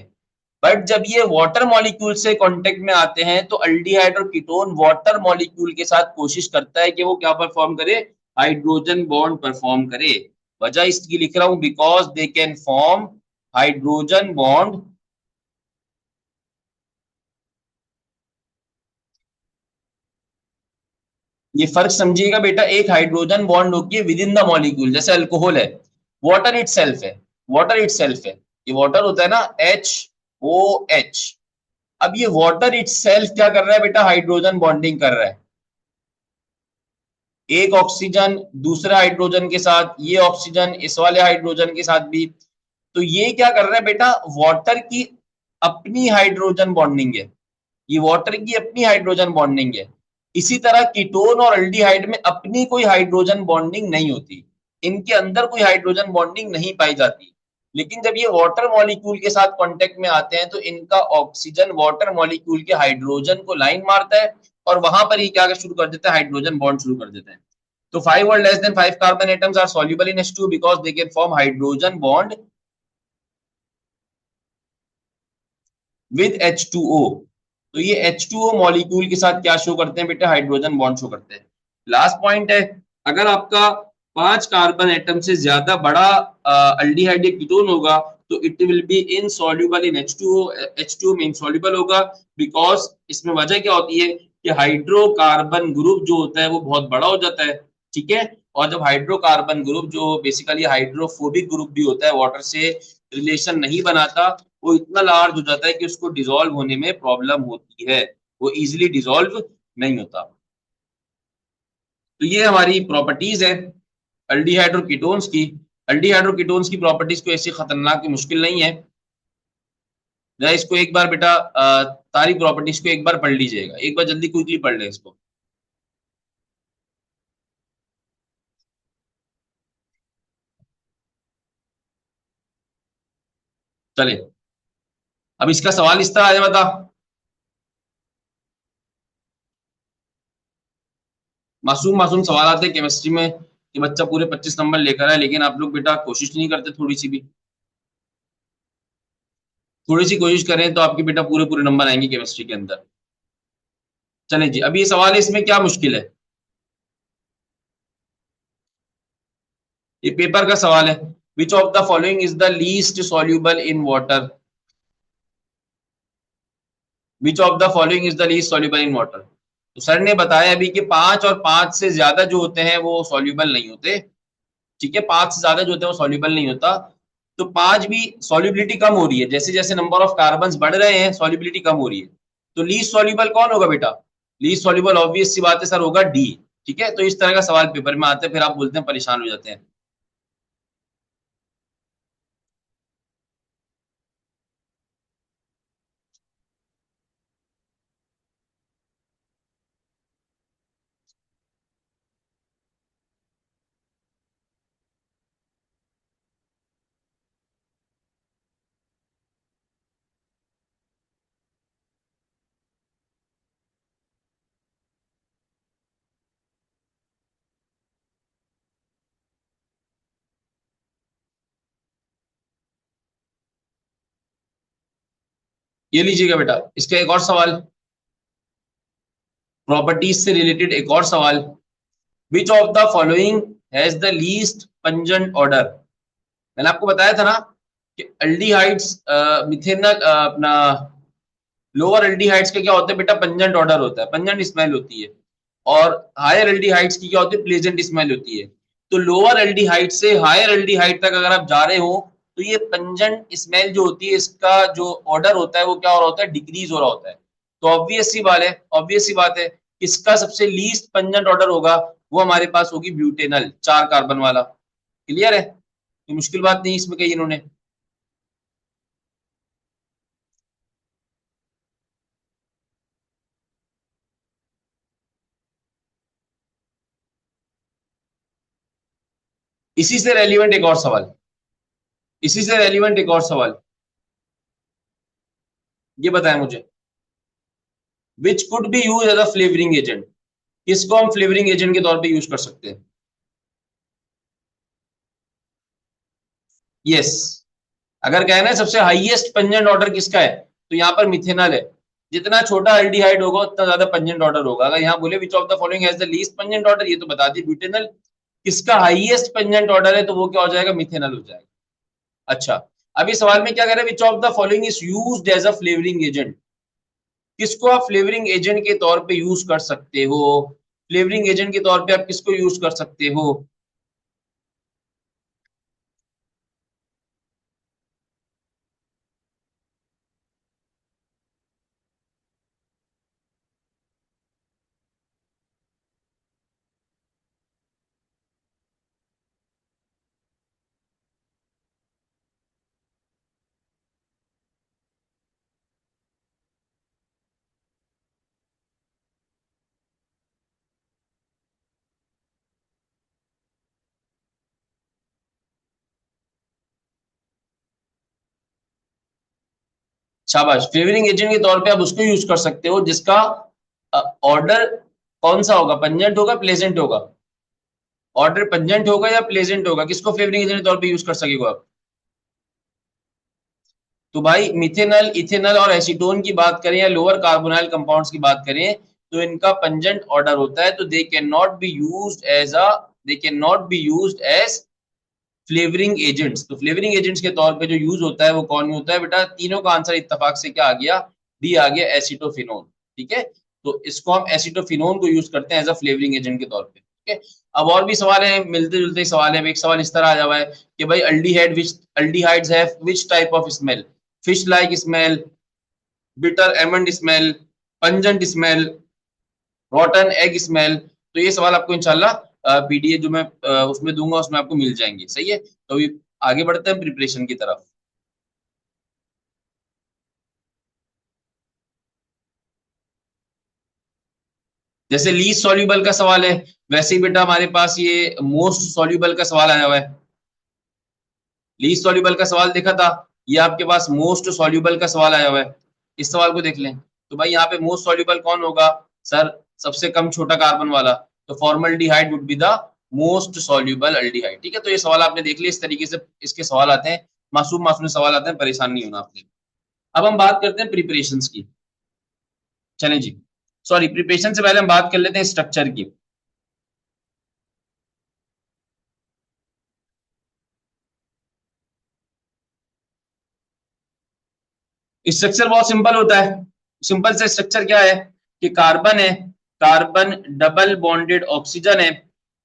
बट जब ये वाटर मॉलिक्यूल से कांटेक्ट में आते हैं तो अल्डिहाइड और कीटोन वाटर मॉलिक्यूल के साथ कोशिश करता है कि वो क्या परफॉर्म करे? हाइड्रोजन बॉन्ड परफॉर्म करे। वजह इसकी लिख रहा हूं, because they can form hydrogen bond, ये फर्क समझिएगा बेटा। एक हाइड्रोजन बॉन्ड होती है विद इन द मॉलिक्यूल, जैसे अल्कोहल है, वाटर इटसेल्फ है, वाटर इटसेल्फ है, ये वाटर होता है ना, HOH। अब ये वाटर इटसेल्फ क्या कर रहा है बेटा? हाइड्रोजन बॉन्डिंग कर रहा है, एक ऑक्सीजन दूसरे हाइड्रोजन के साथ, ये ऑक्सीजन इस वाले हाइड्रोजन के साथ भी। तो ये क्या कर रहा है बेटा? वाटर की अपनी हाइड्रोजन बॉन्डिंग है, ये वाटर की अपनी हाइड्रोजन बॉन्डिंग है। इसी तरह कीटोन और अल्डिहाइड में अपनी कोई हाइड्रोजन बॉन्डिंग नहीं होती, इनके अंदर कोई हाइड्रोजन बॉन्डिंग नहीं पाई जाती। लेकिन जब ये वाटर मॉलिक्यूल के साथ कांटेक्ट में आते हैं तो इनका ऑक्सीजन वाटर मॉलिक्यूल के हाइड्रोजन को लाइन मारता है, और वहां पर ही क्या शुरू कर देता है? हाइड्रोजन बॉन्ड शुरू कर देते हैं। तो 5 और less than 5 carbon atoms are soluble in H2 because they can form hydrogen bond with H2O। तो ये H2O मॉलिक्यूल के साथ क्या शो करते हैं बेटा? हाइड्रोजन बॉन्ड शो करते हैं। लास्ट पॉइंट है, अगर आपका 5 कार्बन एटम से ज्यादा बड़ा अल्डिहाइड या कीटोन होगा तो it will be insoluble in H2O, H2O में इनसॉल्युबल होगा, बिकॉज इसमें वजह क्या होती है कि हाइड्रोकार्बन ग्रुप जो होता है वो बहुत बड़ा हो जाता है, ठीक है। और जब हाइड्रोकार्बन ग्रुप जो बेसिकली हाइड्रोफोबिक ग्रुप भी होता है, वाटर से रिलेशन नहीं बनाता, वो इतना लार्ज हो जाता है कि उसको डिसॉल्व होने में प्रॉब्लम होती है, वो इजीली डिसॉल्व नहीं होता। तो ये हमारी प्रॉपर्टीज है अल्डिहाइड और कीटोन्स की। अल्डिहाइड और कीटोन्स की प्रॉपर्टीज को ऐसी खतरनाक मुश्किल नहीं है। जरा इसको एक बार बेटा सारी प्रॉपर्टीज को एक बार पढ़ लीजिएगा, एक बार जल्दी क्विकली पढ़ लें इसको। चले, अब इसका सवाल इस तरह आ जाए, बता। मासूम मासूम सवाल आते हैं केमिस्ट्री में कि बच्चा पूरे 25 नंबर लेकर आए, लेकिन आप लोग बेटा कोशिश नहीं करते थोड़ी सी भी। थोड़ी सी कोशिश करें तो आपके बेटा पूरे पूरे नंबर आएंगे केमिस्ट्री के अंदर। चलें जी, अभी ये सवाल है, इसमें क्या मुश्किल है? ये पेपर का सवाल है। Which of the following is the least soluble in water? Which of the following is the least soluble in water? तो सर ने बताया अभी कि 5 और 5 से ज्यादा जो होते हैं वो सॉल्यूबल नहीं होते। ठीक है, 5 से ज्यादा जो होते हैं वो सॉल्यूबल नहीं होता। तो 5 भी सॉल्युबिलिटी कम हो रही है, जैसे जैसे नंबर ऑफ कार्बन बढ़ रहे हैं सॉल्युबिलिटी कम हो रही है। तो लीस्ट सॉल्यूबल कौन होगा बेटा? लीस्ट सॉल्यूबल ऑब्वियस सी बात है सर, होगा डी। ठीक है, तो इस तरह का सवाल पेपर में आते हैं, फिर आप बोलते हैं परेशान हो जाते हैं। ये लीजिएगा बेटा, इसका एक और सवाल, प्रॉपर्टीज से रिलेटेड एक और सवाल। विच of the following has the least pungent order? मैंने आपको बताया था ना कि अल्डिहाइड्स, मिथेनल, अपना लोअर एल्डिहाइड्स के क्या होते हैं बेटा? पंजेंट ऑर्डर होता है, पंजेंट स्मेल होती है। और हायर एल्डिहाइड्स की क्या होती है? प्लेजेंट स्मेल होती है। तो लोअर एल्डिहाइड से हायर एल्डिहाइड तक अगर आप जा रहे हो तो ये पंजेंट स्मेल जो होती है, इसका जो ऑर्डर होता है वो क्या हो रहा होता है? डिक्रीज हो रहा होता है। तो ऑब्वियस सी बात है, ऑब्वियस सी बात है, इसका सबसे लीस्ट पंजेंट ऑर्डर होगा वो हमारे पास होगी ब्यूटेनल, 4 कार्बन वाला। क्लियर है? तो मुश्किल बात नहीं इसमें कही इन्होंने। इसी से रेलिवेंट एक और सवाल, इसी से रेलिवेंट एक और सवाल, ये बताएं मुझे, which could be use as a flavouring agent? किसको हम फ्लेवरिंग एजेंट के तौर पे यूज कर सकते हैं? यस, अगर कहना है सबसे हाईएस्ट पंजेंट ऑर्डर किसका है, तो यहाँ पर मिथेनॉल है। जितना छोटा एल्डिहाइड होगा उतना ज्यादा पंजेंट ऑर्डर होगा। अगर यहाँ बोले विच of the following has the least pungent order, ये तो बता दी ब्यूटेनल। किसका हाईएस्ट पंजेंट ऑर्डर है, तो वो क्या हो जाएगा? मिथेनॉल हो जाएगा। अच्छा, अभी सवाल में क्या कह रहे हैं? Which of the following is used as a flavouring agent? किसको आप फ्लेवरिंग एजेंट के तौर पे यूज कर सकते हो? फ्लेवरिंग एजेंट के तौर पे आप किसको यूज कर सकते हो? शाबाश, फ्लेवरिंग एजेंट के तौर पे आप उसको यूज कर सकते हो जिसका ऑर्डर कौन सा होगा? पंजेंट होगा, प्लेजेंट होगा? ऑर्डर पंजेंट होगा या प्लेजेंट होगा? किसको फ्लेवरिंग एजेंट के तौर पे यूज कर सकेगा आप? तो भाई मिथेनॉल, इथेनॉल और एसीटोन की बात करें या लोअर कार्बोनाइल कंपाउंड्स की बात करें, तो इनका पंजेंट ऑर्डर होता है। तो they can not be used as a, they can not be used as flavouring agents. तो फ्लेवरिंग एजेंट्स के तौर पे जो यूज होता है वो कौन होता है बेटा? तीनों का आंसर इत्तेफाक से क्या आ गया? डी आ गया, एसिटोफिनोन। ठीक है, तो इसको हम एसिटोफिनोन को यूज करते हैं एज अ फ्लेवरिंग एजेंट के तौर पे। ठीक है, अब और भी सवाल है, मिलते जुलते सवाल है। एक सवाल इस तरह आ जावा है कि भाई aldehyde which aldehydes have which type of smell? Fish like smell, bitter Aemond smell, pungent smell, रॉटन egg smell. तो ये सवाल आपको इंशाल्लाह पीडीएफ जो मैं उसमें दूंगा उसमें आपको मिल जाएंगे। सही है, तो अभी आगे बढ़ते हैं प्रिपरेशन की तरफ। जैसे लीस्ट सॉल्यूबल का सवाल है, वैसे ही बेटा हमारे पास ये मोस्ट सॉल्यूबल का सवाल आया हुआ है। लीस्ट सॉल्यूबल का सवाल देखा था, ये आपके पास मोस्ट सॉल्यूबल का सवाल आया हुआ है। इस सवाल को देख लें, तो भाई यहाँ पे मोस्ट सॉल्यूबल कौन होगा सर? सबसे कम छोटा कार्बन वाला। तो formaldehyde would be the most soluble aldehyde. ठीक है, तो ये सवाल आपने देख लिया, इस तरीके से इसके सवाल आते हैं, मासूम मासूम सवाल आते हैं, परेशान नहीं होना आपने। अब हम बात करते हैं प्रिपरेशंस की। चलें जी, सॉरी, प्रिपरेशन से पहले हम बात कर लेते हैं स्ट्रक्चर की। स्ट्रक्चर बहुत सिंपल होता है। सिंपल से स्ट्रक्चर क्या है कि कार्बन है, कार्बन डबल बॉन्डेड ऑक्सीजन है,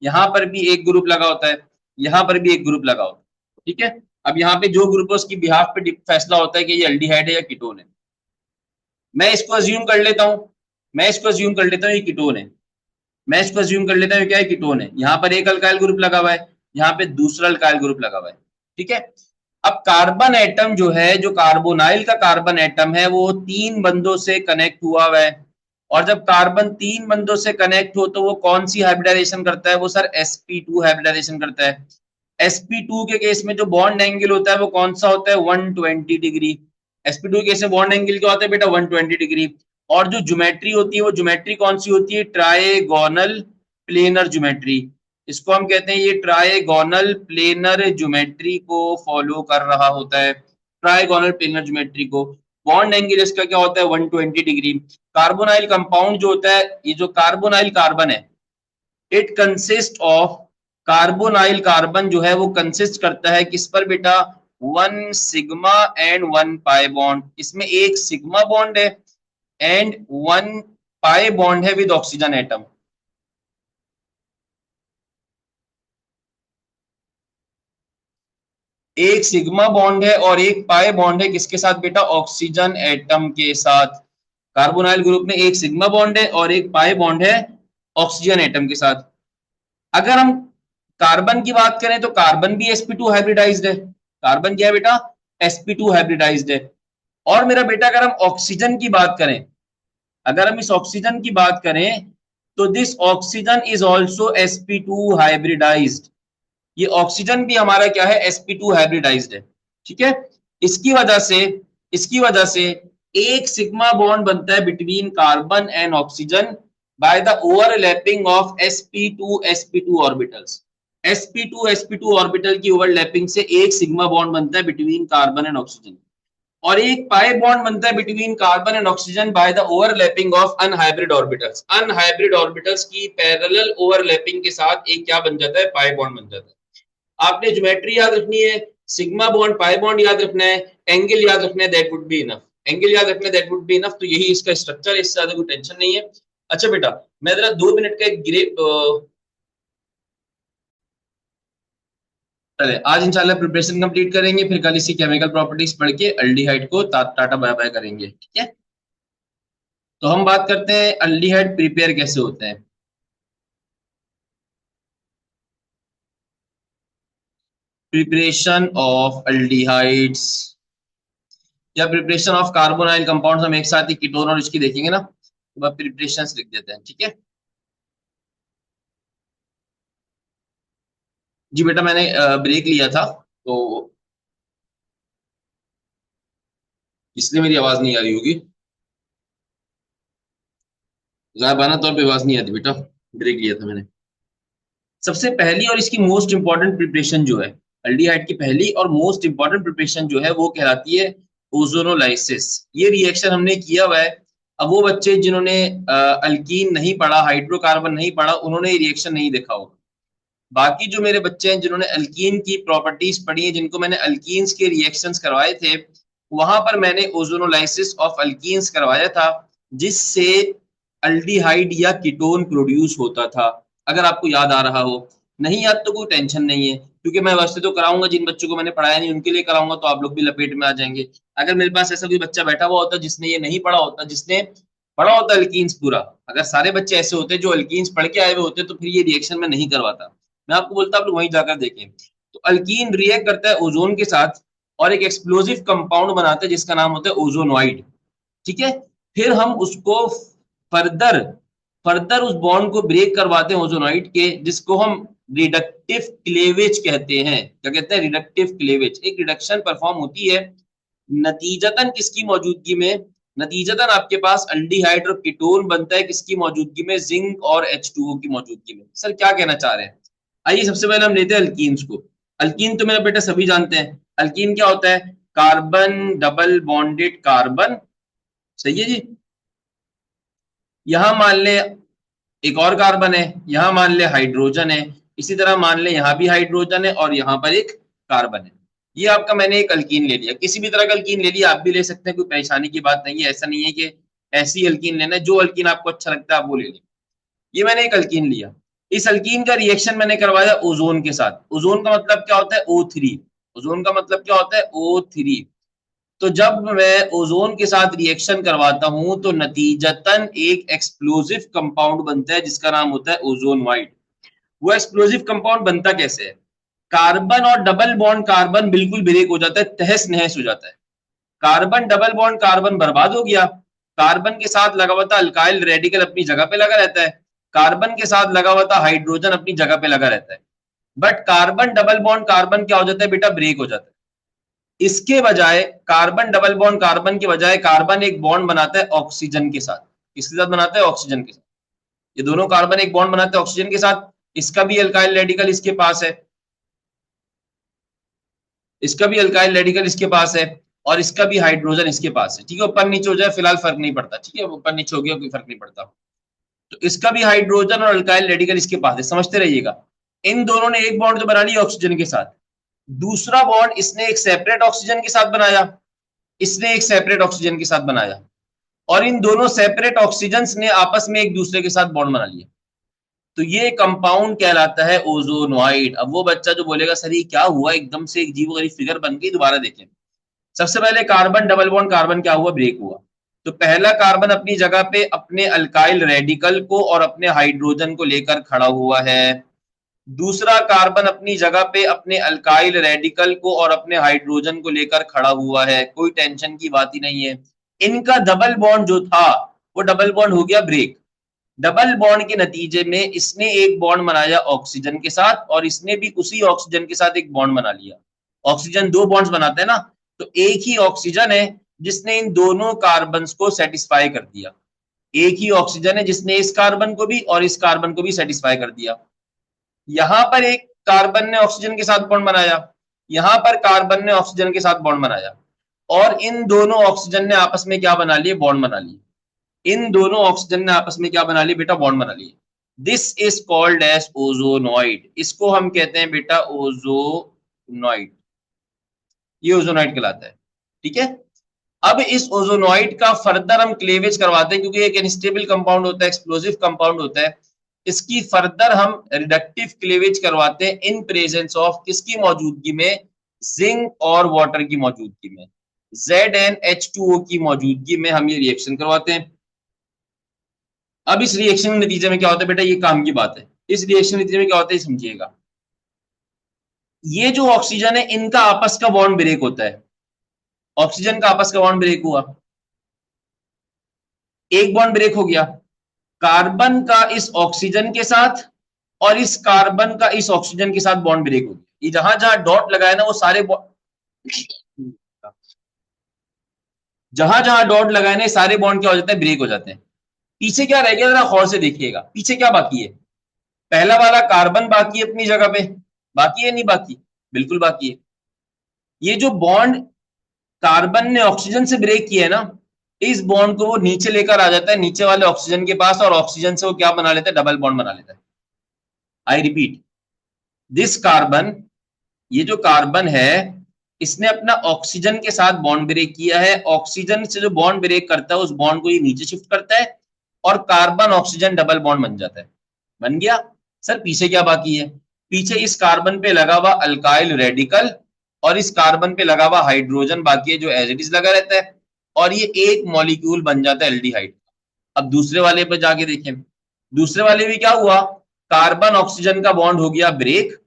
यहां पर भी एक ग्रुप लगा होता है, यहां पर भी एक ग्रुप लगा होता है, ठीक है। अब यहाँ पे जो ग्रुप है उसकी बिहाफ पे फैसला होता है कि ये एल्डिहाइड है या कीटोन है। मैं इसको अज्यूम कर लेता हूं, मैं इसको अज्यूम कर लेता हूँ ये कीटोन है, मैं इसको अज्यूम कर लेता हूँ क्या है, कीटोन है। यहाँ पर एक अल्काइल ग्रुप लगा हुआ है, यहाँ पे दूसरा अल्काइल ग्रुप लगा हुआ है, ठीक है। अब कार्बन एटम जो है, जो कार्बोनाइल का कार्बन एटम है, वो तीन बंधों से कनेक्ट हुआ है। और जब कार्बन तीन बंधों से कनेक्ट हो तो वो कौन सी हाइब्रिडाइजेशन करता है, वो सर sp2 हाइब्रिडाइजेशन करता है। sp2 के केस में जो बॉन्ड एंगल होता है वो कौन सा होता है, 120 डिग्री। sp2 के केस में बॉन्ड एंगल क्या होता है बेटा, 120 डिग्री। और जो ज्योमेट्री होती है वो ज्योमेट्री कौन सी होती है, ट्राइगोनल प्लेनर ज्योमेट्री। इसको हम कहते हैं, ये ट्राइगोनल प्लेनर ज्योमेट्री को फॉलो कर रहा होता है, ट्राइगोनल प्लेनर ज्योमेट्री को। बॉन्ड एंगल इसका क्या होता है, 120 डिग्री। कार्बोनाइल कंपाउंड जो होता है, ये जो कार्बोनाइल कार्बन है, it consist of, carbonyl carbon जो है वो कंसिस्ट करता है किस पर बेटा, one sigma and one pi bond. इसमें एक सिग्मा बॉन्ड है एंड वन पाई बॉन्ड है विद ऑक्सीजन एटम। एक सिग्मा बॉन्ड है और एक पाई बॉन्ड है किसके साथ बेटा, ऑक्सीजन एटम के साथ। कार्बोनाइल ग्रुप में एक सिग्मा बॉन्ड है और एक पाई बॉन्ड है ऑक्सीजन एटम के साथ। अगर हम कार्बन की बात करें तो कार्बन भी sp2 हाइब्रिडाइज्ड है। कार्बन क्या है बेटा, sp2 हाइब्रिडाइज्ड है। और मेरा बेटा अगर हम ऑक्सीजन की बात करें, अगर हम इस ऑक्सीजन की बात करें तो this oxygen is also sp2 hybridised. ये ऑक्सीजन भी हमारा क्या है, sp2 हाइब्रिडाइज्ड है, ठीक है। इसकी वजह से, इसकी वजह से एक सिग्मा बॉन्ड बनता है between carbon and oxygen by the overlapping of sp2 orbitals. sp2 orbital की ओवरलैपिंग से एक सिग्मा बॉन्ड बनता है बिटवीन कार्बन एंड ऑक्सीजन। और एक पाई बॉन्ड बनता है between carbon and oxygen by the overlapping of unhybrid orbitals. Unhybrid orbitals की पैरेलल ओवरलैपिंग के साथ एक क्या बन जाता है, पाई बॉन्ड बन जाता है। आपने ज्योमेट्री याद रखनी है, सिग्मा बॉन्ड पाई बॉन्ड याद रखना है, एंगल याद रखना है, that would be enough. Angle याद रखना है, दैट वुड बी इनफ। तो यही इसका स्ट्रक्चर है, इससे ज्यादा कोई टेंशन नहीं है। अच्छा बेटा, मैं जरा 2 मिनट का एक चले, आज इंशाल्लाह प्रिपरेशन कंप्लीट करेंगे, फिर कल इसी केमिकल प्रॉपर्टीज पढ़ के अल्डिहाइड को टाटा बाय बाय करेंगे, ठीक है। तो हम बात करते हैं अल्डिहाइड प्रिपेयर कैसे होते हैं। प्रिपरेशन ऑफ अल्डिहाइड्स या प्रिपरेशन ऑफ कार्बोनाइल कंपाउंड्स, हम एक साथ ही कीटोन और इसकी देखेंगे ना, तो अब प्रिपरेशंस लिख देते हैं, ठीक है। जी बेटा, मैंने ब्रेक लिया था तो इसलिए मेरी आवाज नहीं आ रही होगी, जायबाना तौर पे आवाज नहीं आती बेटा, ब्रेक लिया था मैंने। सबसे पहली और इसकी मोस्ट इंपॉर्टेंट प्रिपरेशन जो है, अल्डिहाइड की पहली और मोस्ट इंपॉर्टेंट प्रिपरेशन जो है वो कहलाती है ओजोनोलाइसिस। ये रिएक्शन हमने किया हुआ है। अब वो बच्चे जिन्होंने अल्कीन नहीं पढ़ा, हाइड्रोकार्बन नहीं पढ़ा, उन्होंने ये रिएक्शन नहीं देखा होगा। बाकी जो मेरे बच्चे हैं जिन्होंने अल्कीन की प्रॉपर्टीज पढ़ी है, जिनको मैंने अल्कीन्स के रिएक्शंस करवाए थे, वहां पर मैंने ओजोनोलाइसिस ऑफ अल्कीन्स करवाया था, जिससे अल्डिहाइड या कीटोन प्रोड्यूस होता था। अगर आपको याद आ रहा हो, नहीं याद तो कोई टेंशन नहीं है, क्योंकि मैं वैसे तो कराऊंगा, जिन बच्चों को मैंने पढ़ाया नहीं उनके लिए कराऊंगा, तो आप लोग भी लपेट में आ जाएंगे। अगर मेरे पास ऐसा कोई बच्चा बैठा हुआ होता जिसने ये नहीं पढ़ा होता, जिसने पढ़ा होता अल्कीन्स पूरा, अगर सारे बच्चे ऐसे होते जो अल्कीन्स पढ़ के आए हुए होते, तो फिर ये रिएक्शन मैं नहीं करवाता। मैं आपको बोलता आप लोग वहीं जाकर देखें। तो अल्कीन रिएक्ट करता है ओजोन के साथ और एक एक्सप्लोजिव कंपाउंड बनाता है जिसका नाम होता है ओजोनॉइड, ठीक है। फिर हम उसको फर्दर फर्दर उस बॉन्ड को ब्रेक करवाते हैं ओजोनॉइड के, जिसको हम रिडक्टिव क्लेवेज कहते हैं। क्या कहते हैं, रिडक्टिव क्लेवेज। एक रिडक्शन परफॉर्म होती है नतीजतन किसकी मौजूदगी में, नतीजतन आपके पास अल्डिहाइड और कीटोन बनता है किसकी मौजूदगी में, जिंक और H2O की मौजूदगी में। सर क्या कहना चाह रहे हैं, आइए सबसे पहले हम लेते हैं अल्कीन्स को। अल्कीन तो मेरा बेटा सभी जानते हैं। अल्कीन क्या होता है, कार्बन डबल बॉन्डेड कार्बन, सही है जी। यहां मान ले एक और कार्बन है, यहां मान ले हाइड्रोजन है, इसी तरह मान ले यहां भी हाइड्रोजन है और यहां पर एक कार्बन है। ये आपका मैंने एक अल्कीन ले लिया, किसी भी तरह का अल्कीन ले लिया, आप भी ले सकते हैं, कोई परेशानी की बात नहीं है। ऐसा नहीं है कि ऐसी अल्कीन लेना है, जो अल्कीन आपको अच्छा लगता है आप वो ले लें। ये मैंने एक अल्कीन लिया, इस अल्कीन का रिएक्शन मैंने करवाया ओजोन के साथ। ओजोन का मतलब क्या होता है? O3। ओजोन का मतलब क्या होता है? O3। तो जब मैं ओजोन के साथ रिएक्शन करवाता हूं तो नतीजतन एक एक्सप्लोजिव कंपाउंड बनता है जिसका नाम होता है ओजोन वाइड। वो एक्सप्लोजिव कंपाउंड बनता कैसे है? कार्बन और डबल बॉन्ड कार्बन बिल्कुल ब्रेक हो जाता है, तहस नहस हो जाता है। कार्बन डबल बॉन्ड कार्बन बर्बाद हो गया, कार्बन के साथ लगा हुआ था अल्काइल रेडिकल अपनी जगह पे लगा रहता है, कार्बन के साथ लगा हुआ था हाइड्रोजन अपनी जगह पे लगा रहता है। But carbon double bond carbon क्या हो जाता है बेटा? ब्रेक हो जाता है। इसके बजाय कार्बन डबल बॉन्ड कार्बन के बजाय कार्बन एक बॉन्ड बनाता है ऑक्सीजन के साथ। किसके साथ बनाता है? ऑक्सीजन के साथ। ये दोनों कार्बन एक बॉन्ड बनाते हैं ऑक्सीजन के साथ। इसका भी अल्काइल रेडिकल इसके पास है, इसका भी अल्काइल रेडिकल इसके पास है, और इसका भी हाइड्रोजन इसके पास है। ठीक है, ऊपर नीचे हो जाए फिलहाल फर्क नहीं पड़ता, ठीक है, ऊपर नीचे हो गया कोई फर्क नहीं पड़ता। तो इसका भी हाइड्रोजन और अल्काइल रेडिकल इसके पास है, समझते रहिएगा। इन दोनों ने एक बॉन्ड तो बना लिया ऑक्सीजन के साथ, दूसरा बॉन्ड इसने एक सेपरेट ऑक्सीजन के साथ बनाया, इसने एक सेपरेट ऑक्सीजन के साथ बनाया, और इन दोनों सेपरेट ऑक्सीजन ने आपस में एक दूसरे के साथ बॉन्ड बना लिया। तो ये कंपाउंड कहलाता है ओजोनवाइड। अब वो बच्चा जो बोलेगा सर ये क्या हुआ, एकदम से एक अजीबोगरीब फिगर बन गई, दोबारा देखें। सबसे पहले कार्बन डबल बॉन्ड कार्बन क्या हुआ? ब्रेक हुआ। तो पहला कार्बन अपनी जगह पे अपने अल्काइल रेडिकल को और अपने हाइड्रोजन को लेकर खड़ा हुआ है, दूसरा कार्बन अपनी जगह पे अपने अल्काइल रेडिकल को और अपने हाइड्रोजन को लेकर खड़ा हुआ है, कोई टेंशन की बात ही नहीं है। इनका डबल बॉन्ड जो था वो डबल बॉन्ड हो गया ब्रेक। डबल बॉन्ड के नतीजे में इसने एक बॉन्ड बनाया ऑक्सीजन के साथ, और इसने भी उसी ऑक्सीजन के साथ एक बॉन्ड बना लिया। ऑक्सीजन दो बॉन्ड्स बनाते हैं ना, तो एक ही ऑक्सीजन है जिसने इन दोनों कार्बन को सेटिस्फाई कर दिया। एक ही ऑक्सीजन है जिसने इस कार्बन को भी और इस कार्बन को भी सेटिस्फाई कर दिया। यहां पर एक कार्बन ने ऑक्सीजन के साथ बॉन्ड बनाया, यहां पर कार्बन ने ऑक्सीजन के साथ बॉन्ड बनाया, और इन दोनों ऑक्सीजन ने आपस में क्या बना लिए? बॉन्ड बना लिए। इन दोनों ऑक्सीजन ने आपस में क्या बना लिए बेटा? बॉन्ड बना लिए। This is called as ozonide. इसको हम कहते हैं बेटा ओजोनॉइड। ये ओजोनॉइड कहलाता है, ठीक है। अब इस ओजोनॉइड का फर्दर हम क्लेवेज करवाते हैं, क्योंकि एक अनस्टेबल कंपाउंड होता है, एक्सप्लोसिव कंपाउंड होता है। इसकी फर्दर हम रिडक्टिव क्लेवेज करवाते हैं इन प्रेजेंस ऑफ किसकी मौजूदगी में? जिंक और वाटर की मौजूदगी में, ZnH2O की मौजूदगी में हम ये रिएक्शन करवाते हैं। अब इस रिएक्शन के नतीजे में क्या होता है बेटा? ये काम की बात है। इस रिएक्शन के नतीजे में क्या होता है समझिएगा। ये जो ऑक्सीजन है इनका आपस का बॉन्ड ब्रेक होता है, ऑक्सीजन का आपस का बॉन्ड ब्रेक हुआ, एक बॉन्ड ब्रेक हो गया कार्बन का इस ऑक्सीजन के साथ, और इस कार्बन का इस ऑक्सीजन के साथ बॉन्ड ब्रेक हो गया। ये जहां जहां डॉट लगाया ना वो सारे जहां जहां डॉट लगाए ना सारे बॉन्ड क्या हो जाते हैं? ब्रेक हो जाते हैं। पीछे क्या रह गया जरा गौर से देखिएगा, पीछे क्या बाकी है? पहला वाला कार्बन बाकी है अपनी जगह पे, बाकी है नहीं बाकी? बिल्कुल बाकी है। ये जो बॉन्ड कार्बन ने ऑक्सीजन से ब्रेक किया है ना, इस बॉन्ड को वो नीचे लेकर आ जाता है नीचे वाले ऑक्सीजन के पास, और ऑक्सीजन से वो क्या बना लेता है? डबल बॉन्ड बना लेता है। आई रिपीट, दिस कार्बन, ये जो कार्बन है इसने अपना ऑक्सीजन के साथ बॉन्ड ब्रेक किया है, ऑक्सीजन से जो बॉन्ड ब्रेक करता है उस बॉन्ड को ये नीचे शिफ्ट करता है, और कार्बन ऑक्सीजन डबल बॉन्ड बन जाता है। बन गया। सर पीछे क्या बाकी है? पीछे इस कार्बन पे लगा हुआ अल्काइल रेडिकल और इस कार्बन पे लगा हुआ हाइड्रोजन बाकी है, जो एज इट इज लगा रहता है, और ये एक मॉलिक्यूल बन जाता है एल्डिहाइड। अब दूसरे वाले पे जाके देखें, दूसरे वाले में क्या हुआ? कार्बन ऑक्सीजन का बॉन्ड हो गया ब्रेक,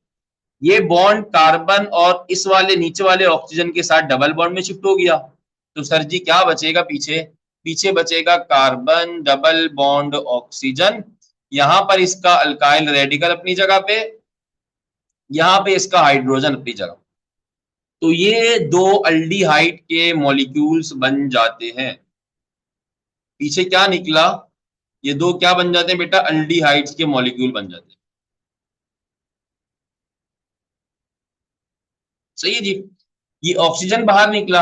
ये बॉन्ड कार्बन और इस वाले नीचे वाले ऑक्सीजन के साथ डबल बॉन्ड में शिफ्ट हो गया। तो सर जी क्या बचेगा पीछे? पीछे बचेगा कार्बन डबल बॉन्ड ऑक्सीजन, यहां पर इसका अल्काइल रेडिकल अपनी जगह पे, यहां पे इसका हाइड्रोजन अपनी जगह। तो ये दो अल्डिहाइड के मॉलिक्यूल्स बन जाते हैं। पीछे क्या निकला? ये दो क्या बन जाते हैं बेटा? अल्डिहाइड्स के मॉलिक्यूल बन जाते हैं। सही है जी। ये ऑक्सीजन बाहर निकला,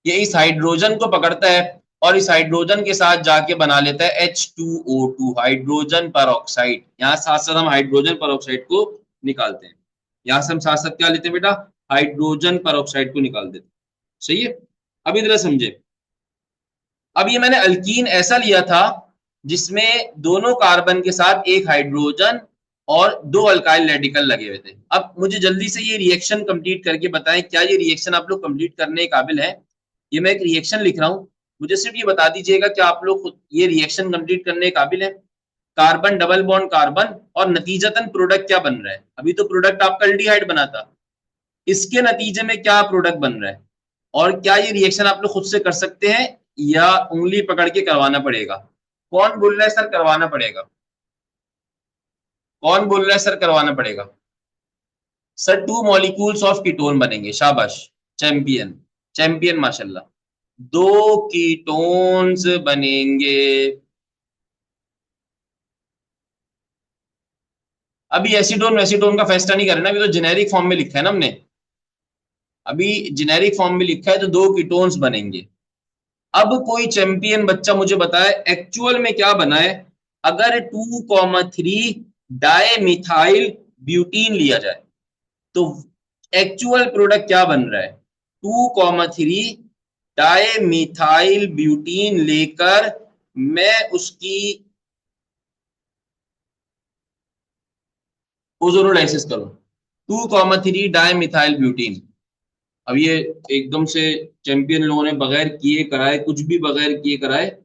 ये इस हाइड्रोजन को पकड़ता है और इस हाइड्रोजन के साथ जाके बना लेता है H2O2, हाइड्रोजन पर ऑक्साइड। यहाँ साथ साथ हम हाइड्रोजन पर ऑक्साइड को निकालते हैं, यहाँ से हम साथ साथ क्या लेते हैं बेटा, हाइड्रोजन पर ऑक्साइड को निकाल देते हैं। सही है, अब इधर समझे। अब ये मैंने अल्कीन ऐसा लिया था जिसमें दोनों कार्बन के साथ एक हाइड्रोजन और दो अल्काइल रेडिकल लगे हुए थे। अब मुझे जल्दी से ये रिएक्शन कंप्लीट करके बताएं, क्या ये रिएक्शन आप लोग कंप्लीट करने के काबिल है? ये मैं एक रिएक्शन लिख रहा हूं, मुझे सिर्फ ये बता दीजिएगा क्या आप लोग खुद ये रिएक्शन कंप्लीट करने के काबिल है? कार्बन डबल बॉन्ड कार्बन, और नतीजतन प्रोडक्ट क्या बन रहा है? अभी तो प्रोडक्ट आपका एल्डिहाइड बना था, इसके नतीजे में क्या प्रोडक्ट बन रहा है? और क्या ये रिएक्शन आप लोग खुद से कर सकते हैं या उंगली पकड़ के करवाना पड़ेगा? कौन बोल रहा है सर करवाना पड़ेगा? कौन बोल रहा है सर करवाना पड़ेगा? सर 2 मॉलिक्यूल्स ऑफ कीटोन बनेंगे, शाबाश, चैंपियन, चैंपियन माशाल्लाह। 2 कीटोन्स बनेंगे। अभी एसीटोन वेसीटोन का फैसला नहीं करना, अभी तो जेनेरिक फॉर्म में लिखा है ना हमने, अभी जेनेरिक फॉर्म में लिखा है तो 2 कीटोन्स बनेंगे। अब कोई चैंपियन बच्चा मुझे बताए एक्चुअल में क्या बना है अगर 2,3 डाई मिथाइल ब्यूटीन लिया जाए, तो एक्चुअल प्रोडक्ट क्या बन रहा है? 2,3 डाई मिथाइल ब्यूटीन लेकर मैं उसकी ओजोनोलाइसिस करूं, 2,3 डाई मिथाइल ब्यूटीन। अब ये एकदम से चैंपियन लोगों ने बगैर किए कराए, कुछ भी बगैर किए कराए,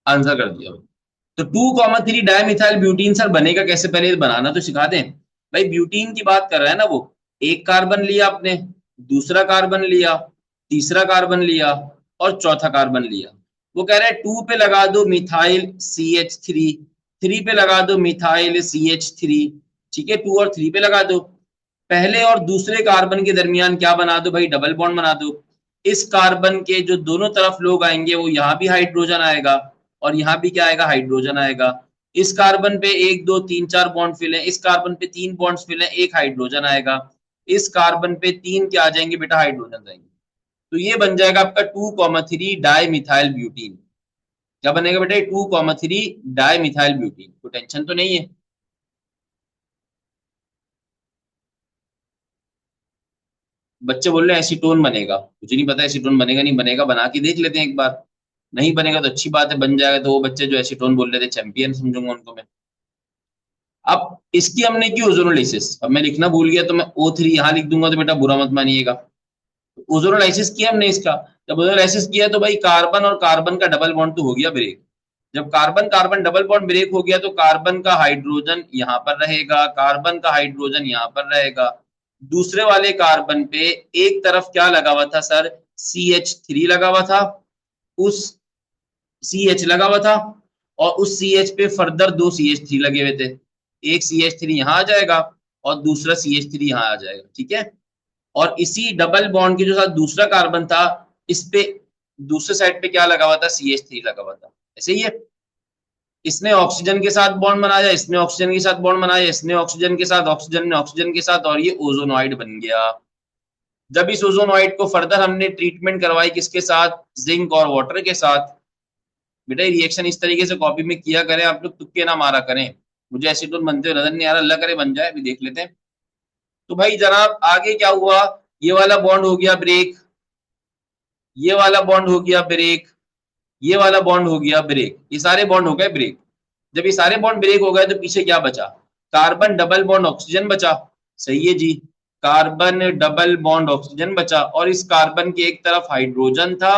आंसर कर दिया। तो 2,3 डायमिथाइल ब्यूटीन सर बनेगा कैसे, पहले बनाना तो सिखा दें। भाई ब्यूटीन की बात कर रहा है ना वो, एक कार्बन लिया आपने, दूसरा कार्बन लिया, तीसरा कार्बन लिया और चौथा कार्बन लिया। वो कह रहा है 2 पे लगा दो मिथाइल CH3, 3 पे लगा दो मिथाइल CH3, ठीक है, 2 और 3 पे लगा दो। पहले और दूसरे कार्बन के दरमियान क्या बना दो भाई, डबल बॉन्ड बना दो। इस कार्बन के जो दोनों तरफ लोग आएंगे वो यहाँ भी हाइड्रोजन आएगा और यहाँ भी क्या आएगा, हाइड्रोजन आएगा। इस कार्बन पे 1 2 3 4 बॉन्ड फिल है, इस कार्बन पे 3 बॉन्ड्स फिल है, एक हाइड्रोजन आएगा। इस कार्बन पे 3 क्या आ जाएंगे बेटा, हाइड्रोजन आएंगे। तो ये बन जाएगा आपका 2,3 डाई मिथाइल ब्यूटीन। क्या बनेगा बेटा, 2,3 डाई मिथाइल ब्यूटीन। तो टेंशन तो नहीं है। बच्चे बोल रहे हैं एसीटोन बनेगा, मुझे नहीं पता एसीटोन बनेगा नहीं बनेगा, बना के देख लेते हैं एक बार। नहीं बनेगा तो अच्छी बात है, बन जाएगा तो वो बच्चे जो एसीटोन बोल रहे थे चैंपियन समझूंगा उनको मैं। अब इसकी हमने की ओजोनोलाइसिस, अब मैं लिखना भूल गया तो मैं O3 यहाँ लिख दूंगा तो बेटा बुरा मत मानिएगा। ओजोनोलाइसिस किया हमने इसका, जब ओजोनोलाइसिस किया तो भाई कार्बन और कार्बन का डबल बॉन्ड तो हो गया ब्रेक। जब carbon carbon double bond break हो गया तो कार्बन का हाइड्रोजन यहाँ पर रहेगा, कार्बन का हाइड्रोजन यहाँ पर रहेगा। दूसरे वाले कार्बन पे एक तरफ क्या लगा हुआ था सर, CH3 लगा हुआ था, उस CH लगा हुआ था, और उस CH पे फर्दर 2 CH3 लगे हुए थे। एक CH3 यहाँ आ जाएगा और दूसरा CH3 यहाँ आ जाएगा, ठीक है। और इसी डबल बॉन्ड के जो साथ दूसरा कार्बन था, इस पे दूसरे साइड पे क्या लगा हुआ था, CH3 लगा हुआ था। ऐसे ही है, इसने ऑक्सीजन के साथ बॉन्ड बनाया, इसने ऑक्सीजन के साथ बॉन्ड बनाया, इसने ऑक्सीजन के साथ, ऑक्सीजन ने ऑक्सीजन के साथ, और ये ओजोनॉइड बन गया। जब इस ओजोनॉइड को फर्दर हमने ट्रीटमेंट करवाई किसके साथ, जिंक और वाटर के साथ। बेटा रिएक्शन इस तरीके से कॉपी में किया करें, आप लोग तुक्के ना मारा करें। मुझे एसीटोन बनते हुए नजर नहीं आ रहा, अल्लाह करे बन जाए, अभी देख लेते हैं। तो भाई जनाब आगे क्या हुआ, ये वाला बॉन्ड हो गया ब्रेक, ये वाला बॉन्ड हो गया ब्रेक, ये वाला बॉन्ड हो गया ब्रेक, ये सारे बॉन्ड हो गए ब्रेक। जब ये सारे बॉन्ड ब्रेक हो गए तो पीछे क्या बचा, कार्बन डबल बॉन्ड ऑक्सीजन बचा। सही है जी, कार्बन डबल बॉन्ड ऑक्सीजन बचा, और इस कार्बन के एक तरफ हाइड्रोजन था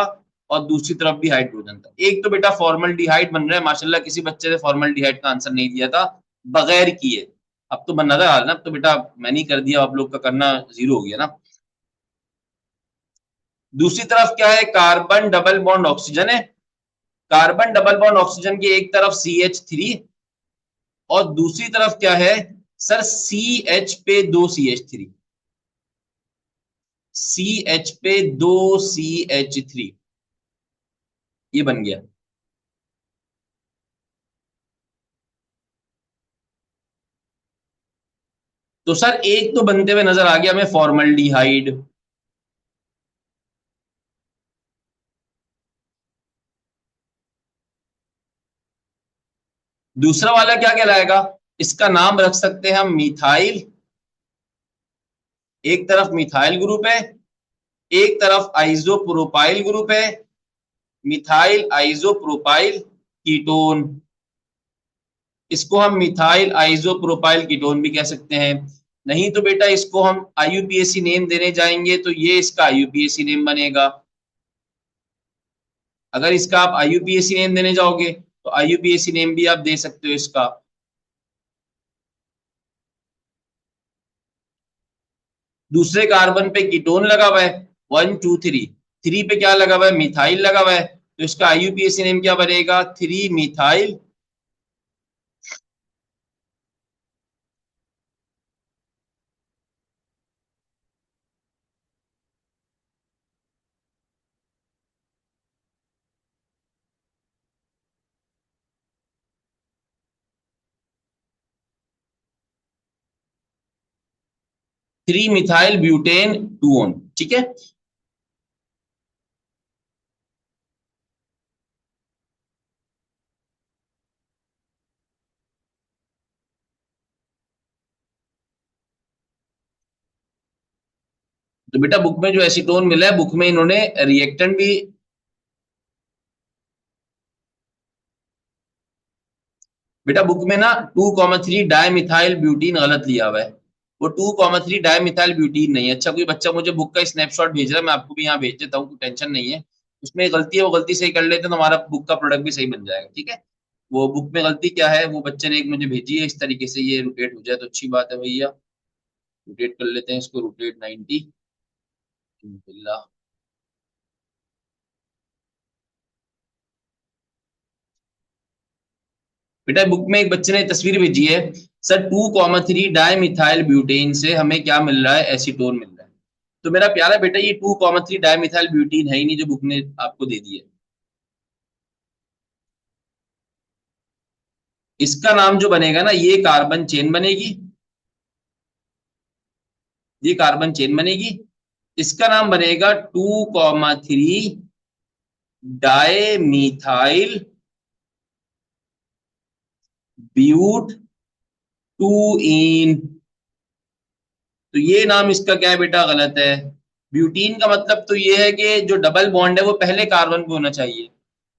और दूसरी तरफ भी हाइड्रोजन था। एक तो बेटा फॉर्मल्डिहाइड बन रहा है, माशाल्लाह किसी बच्चे ने फॉर्मल्डिहाइड का आंसर नहीं दिया था बगैर किए। अब तो बनना था हाल ना, अब तो बेटा मैंने ही कर दिया, आप लोग का करना जीरो हो गया ना। दूसरी तरफ क्या है, कार्बन डबल बॉन्ड ऑक्सीजन है। कार्बन डबल बॉन्ड ऑक्सीजन की एक तरफ CH3 और दूसरी तरफ क्या है सर, सी एच पे 2 CH3, सी एच पे 2 CH3, ये बन गया। तो सर एक तो बनते हुए नजर आ गया हमें फॉर्मल्डिहाइड। दूसरा वाला क्या कहलाएगा, इसका नाम रख सकते हैं हम मिथाइल। एक तरफ मिथाइल ग्रुप है, एक तरफ आइसोप्रोपाइल ग्रुप है, मिथाइल आइसोप्रोपाइल कीटोन। इसको हम मिथाइल आइसोप्रोपाइल कीटोन भी कह सकते हैं। नहीं तो बेटा इसको हम आईयूपीएसी नेम देने जाएंगे तो ये इसका आईयूपीएसी नेम बनेगा। अगर इसका आप आईयूपीएसी नेम देने जाओगे तो आईयूपीएसी नेम भी आप दे सकते हो इसका। दूसरे कार्बन पे कीटोन लगा हुआ है, 1 2 3, 3 पे क्या लगा हुआ है, मिथाइल लगा हुआ है, तो इसका आईयूपीएसी नेम क्या बनेगा, 3 मिथाइल। 3 मिथाइल ब्यूटेन 2 ऑन, ठीक है। तो बेटा बुक में जो एसीटोन मिला है, बुक में इन्होंने रिएक्टेंट भी, बेटा बुक में ना 2,3 डायमिथाइल ब्यूटीन गलत लिया हुआ है। वो 2,3 डायमिथाइल ब्यूटीन नहीं है। अच्छा कोई बच्चा मुझे बुक का स्नैपशॉट भेज रहा है, मैं आपको भी यहाँ भेज देता हूँ, कोई टेंशन नहीं है। उसमें गलती है, वो गलती सही कर लेते हैं तो हमारा बुक का प्रोडक्ट भी सही बन जाएगा, ठीक है। वो बुक में गलती क्या है, वो बच्चे ने एक मुझे भेजी है, इस तरीके से ये रोटेट हो जाए तो अच्छी बात है भैया। रोटेट कर लेते हैं इसको, रोटेट 90। बेटा बुक में एक बच्चे ने तस्वीर भेजी है, सर 2,3 डायमिथाइल ब्यूटेन से हमें क्या मिल रहा है, एसीटोन मिल रहा है। तो मेरा प्यारा बेटा ये 2,3 डायमिथाइल ब्यूटीन है ही नहीं जो बुक ने आपको दे दी है। इसका नाम जो बनेगा ना, ये कार्बन चेन बनेगी, ये कार्बन चेन बनेगी। इसका नाम बनेगा 2,3 डायमिथाइल ब्यूट 2 इन। तो ये नाम इसका क्या है बेटा, गलत है। ब्यूटीन का मतलब तो ये है कि जो डबल बॉन्ड है वो पहले कार्बन पे होना चाहिए।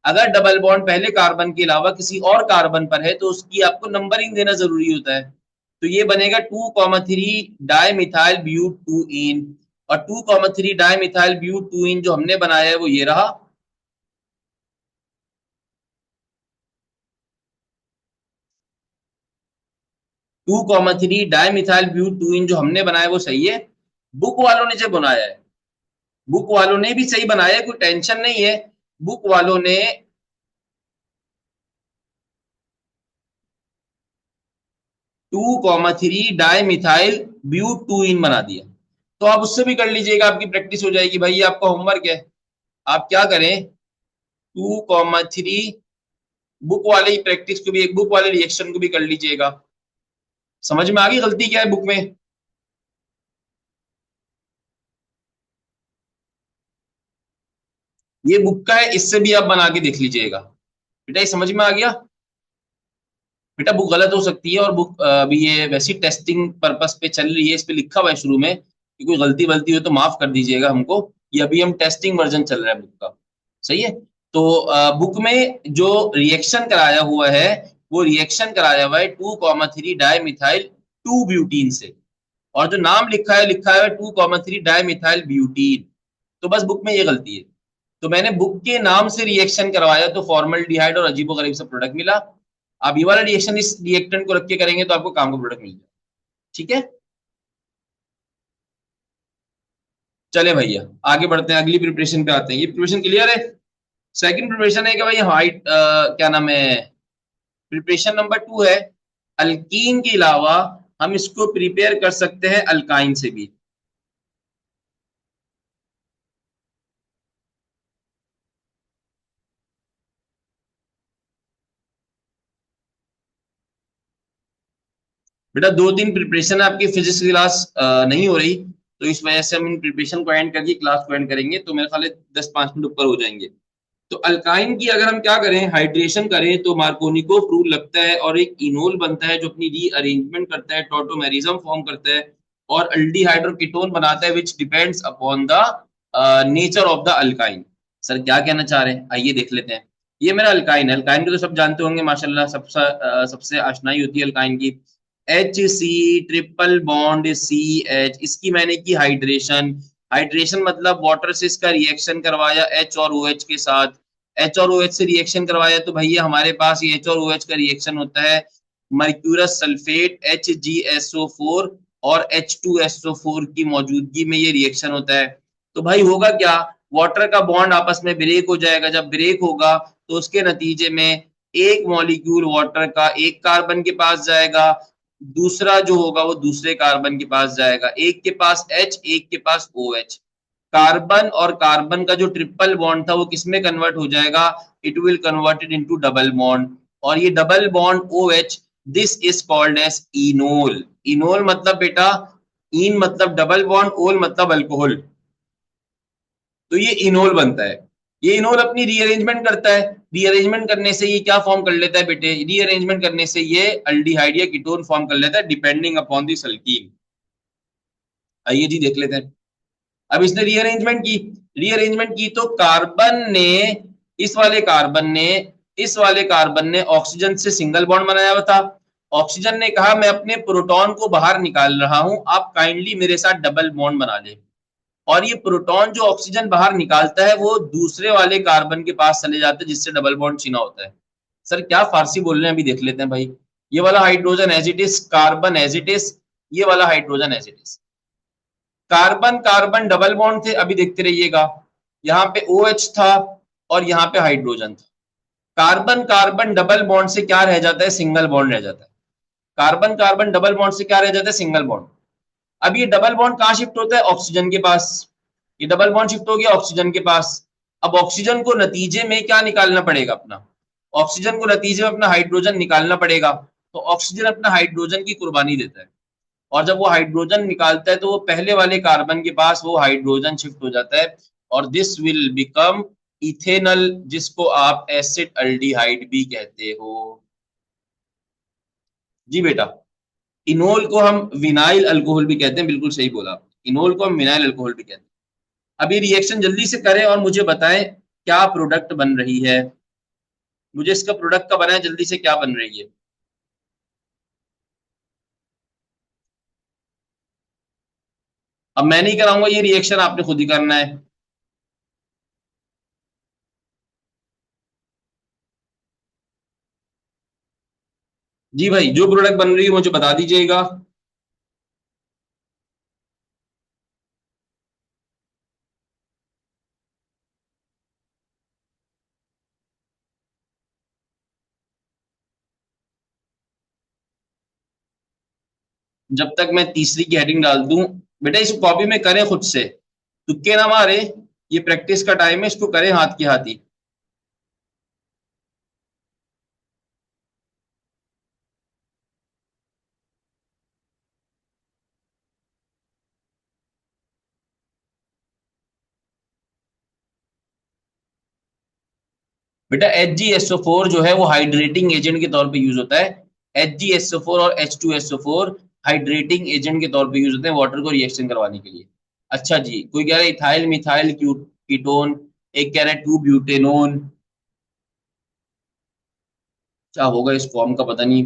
अगर डबल बॉन्ड पहले कार्बन के अलावा किसी और कार्बन पर है तो उसकी आपको नंबरिंग देना जरूरी होता है। तो ये बनेगा 2,3 डायमिथाइल ब्यूट 2 इन। और 2,3 डायमिथाइल ब्यूट 2 इन जो हमने बनाया है वो ये रहा। 2,3 डायमिथाइल ब्यूट 2 इन जो हमने बनाया है वो सही है। बुक वालों ने जो बनाया है, बुक वालों ने भी सही बनाया है, कोई टेंशन नहीं है। बुक वालों ने 2,3 डायमिथाइल ब्यूट 2 इन बना दिया। तो आप उससे भी कर लीजिएगा, आपकी प्रैक्टिस हो जाएगी भाई। आपका होमवर्क है, आप क्या करें, 2,3 बुक वाले ही प्रैक्टिस को भी, एक बुक वाले रिएक्शन को भी कर लीजिएगा। समझ में आ गई गलती क्या है बुक में। ये बुक का है, इससे भी आप बना के देख लीजिएगा। बेटा ये समझ में आ गया। बेटा बुक गलत हो सकती है, और बुक अभी ये वैसी टेस्टिंग पर्पस पे चल रही है, इस पे लिखा हुआ है शुरू में कि कोई गलती वलती हो तो माफ कर दीजिएगा हमको। ये अभी हम टेस्टिंग वर्जन चल रहा है बुक का, सही है। तो बुक में जो रिएक्शन कराया हुआ है, वो रिएक्शन कराया हुआ है 2,3 डायमिथाइल 2 ब्यूटीन से। और जो नाम लिखा है 2,3 डायमिथाइल ब्यूटीन। तो बस बुक में ये गलती है। तो मैंने बुक के नाम से रिएक्शन करवाया तो फॉर्मल्डिहाइड और अजीबोगरीब सा प्रोडक्ट मिला। आप ये वाला रिएक्शन इस रिएक्टेंट को रख के करेंगे तो आपको काम का प्रोडक्ट मिल जाए, ठीक है। चले भैया आगे बढ़ते हैं, अगली प्रिपरेशन पे आते हैं। ये प्रिपरेशन क्लियर है। सेकंड प्रिपरेशन है कि भाई हाइट क्या नाम है, प्रिपरेशन नंबर 2 है, अल्कीन के अलावा हम इसको प्रिपेयर कर सकते हैं अल्काइन से भी। बेटा दो तीन प्रिपरेशन आपकी फिजिक्स क्लास नहीं हो रही, तो इस वजह से हम इन प्रिपरेशन को एंड करके क्लास को एंड करेंगे, तो मेरे ख्याल है 10-5 मिनट ऊपर हो जाएंगे। तो अल्काइन की अगर हम क्या करें, हाइड्रेशन करें, तो मार्कोनिको फ्लूर लगता है और एक इनोल बनता है जो अपनी रीअरेंजमेंट करता है, टॉटोमेरिज्म फॉर्म करता है और अल्डिहाइड और कीटोन बनाता है, which depends upon the nature of the alkyne. Sir क्या कहना चाह रहे हैं, आइए देख लेते हैं। ये मेरा अल्काइन है, अल्काइन को तो सब जानते होंगे माशाल्लाह, सबसे आशनाई होती है अल्काइन की। H C triple bond C H, इसकी मैंने की हाइड्रेशन। हाइड्रेशन मतलब वाटर से इसका रिएक्शन करवाया एच और ओ एच के साथ, एच और ओ एच से रिएक्शन करवाया, तो भैया हमारे पास ये एच और ओ एच का रिएक्शन होता है मर्क्यूरस सल्फेट HgSO4 और H2SO4 की मौजूदगी में ये रिएक्शन होता है। तो भाई होगा क्या, वाटर का बॉन्ड आपस में ब्रेक हो जाएगा, जब ब्रेक होगा तो उसके नतीजे में एक मॉलिक्यूल वाटर का एक कार्बन के पास जाएगा, दूसरा जो होगा वो दूसरे कार्बन के पास जाएगा, एक के पास H एक के पास OH। कार्बन और कार्बन का जो ट्रिपल बॉन्ड था वो किसमें कन्वर्ट हो जाएगा, it will converted into double bond, और ये double bond OH, this is called as enol. Enol मतलब बेटा, इन मतलब डबल बॉन्ड, ओल मतलब अल्कोहल, तो ये इनोल बनता है। ये इनोल अपनी रीअरेंजमेंट करता है, रीअरेंजमेंट करने से ये क्या फॉर्म कर लेता है बेटे, रीअरेंजमेंट करने से ये अल्डिहाइड या कीटोन फॉर्म कर लेता है डिपेंडिंग अपॉन दिस अल्कीन। आइए जी देख लेते हैं। अब इसने रीअरेंजमेंट की तो कार्बन ने, इस वाले कार्बन ने इस वाले कार्बन ने ऑक्सीजन से सिंगल बॉन्ड बनाया हुआ था। ऑक्सीजन ने कहा मैं अपने प्रोटॉन को बाहर निकाल रहा हूं, आप काइंडली मेरे साथ डबल बॉन्ड बना ले। और ये प्रोटॉन जो ऑक्सीजन बाहर निकालता है वो दूसरे वाले कार्बन के पास चले जाते हैं जिससे डबल बॉन्ड छीना होता है। सर क्या फारसी बोल रहे हैं, अभी देख लेते हैं भाई। ये वाला hydrogen as it is, carbon as it is, ये वाला hydrogen as it is, carbon carbon double bond थे, अभी देखते रहिएगा। यहाँ पे OH था और यहाँ पे हाइड्रोजन था। कार्बन कार्बन डबल बॉन्ड से क्या रह जाता है, सिंगल बॉन्ड रह जाता है। कार्बन कार्बन डबल बॉन्ड से क्या रह जाता है, सिंगल बॉन्ड। अब ये डबल बॉन्ड कहाँ शिफ्ट होता है, ऑक्सीजन के पास। ये डबल बॉन्ड शिफ्ट हो गया ऑक्सीजन के पास। अब ऑक्सीजन को नतीजे में क्या निकालना पड़ेगा अपना, ऑक्सीजन को नतीजे में अपना हाइड्रोजन निकालना पड़ेगा। तो ऑक्सीजन अपना हाइड्रोजन की कुर्बानी देता है, और जब वो हाइड्रोजन निकालता है तो वो पहले वाले कार्बन के पास वो हाइड्रोजन शिफ्ट हो जाता है, और दिस विल बिकम इथेनल, जिसको आप एसिड अल्डिहाइड भी कहते हो। जी बेटा, इनोल को हम विनाइल अल्कोहल भी कहते हैं, बिल्कुल सही बोला, इनोल को हम विनाइल अल्कोहल भी कहते हैं। अभी रिएक्शन जल्दी से करें और मुझे बताएं क्या प्रोडक्ट बन रही है, मुझे इसका प्रोडक्ट का बनाए जल्दी से, क्या बन रही है। अब मैं नहीं कराऊंगा ये रिएक्शन, आपने खुद ही करना है। जी भाई, जो प्रोडक्ट बन रही है मुझे बता दीजिएगा। जब तक मैं तीसरी की हेडिंग डाल दूं, बेटा इसको कॉपी में करें खुद से, तुक्के ना मारे, ये प्रैक्टिस का टाइम है, इसको करें हाथ की हाथ ही। बेटा HgSO4 जो है वो हाइड्रेटिंग एजेंट के तौर पे यूज होता है। HgSO4 और H2SO4 हाइड्रेटिंग एजेंट के तौर पे यूज होते हैं वाटर को रिएक्शन करवाने के लिए। अच्छा जी, कोई कह रहा है इथाइल मिथाइल कीटोन, एक कह रहा है 2 ब्यूटेनोन, क्या होगा इस फॉर्म का पता नहीं।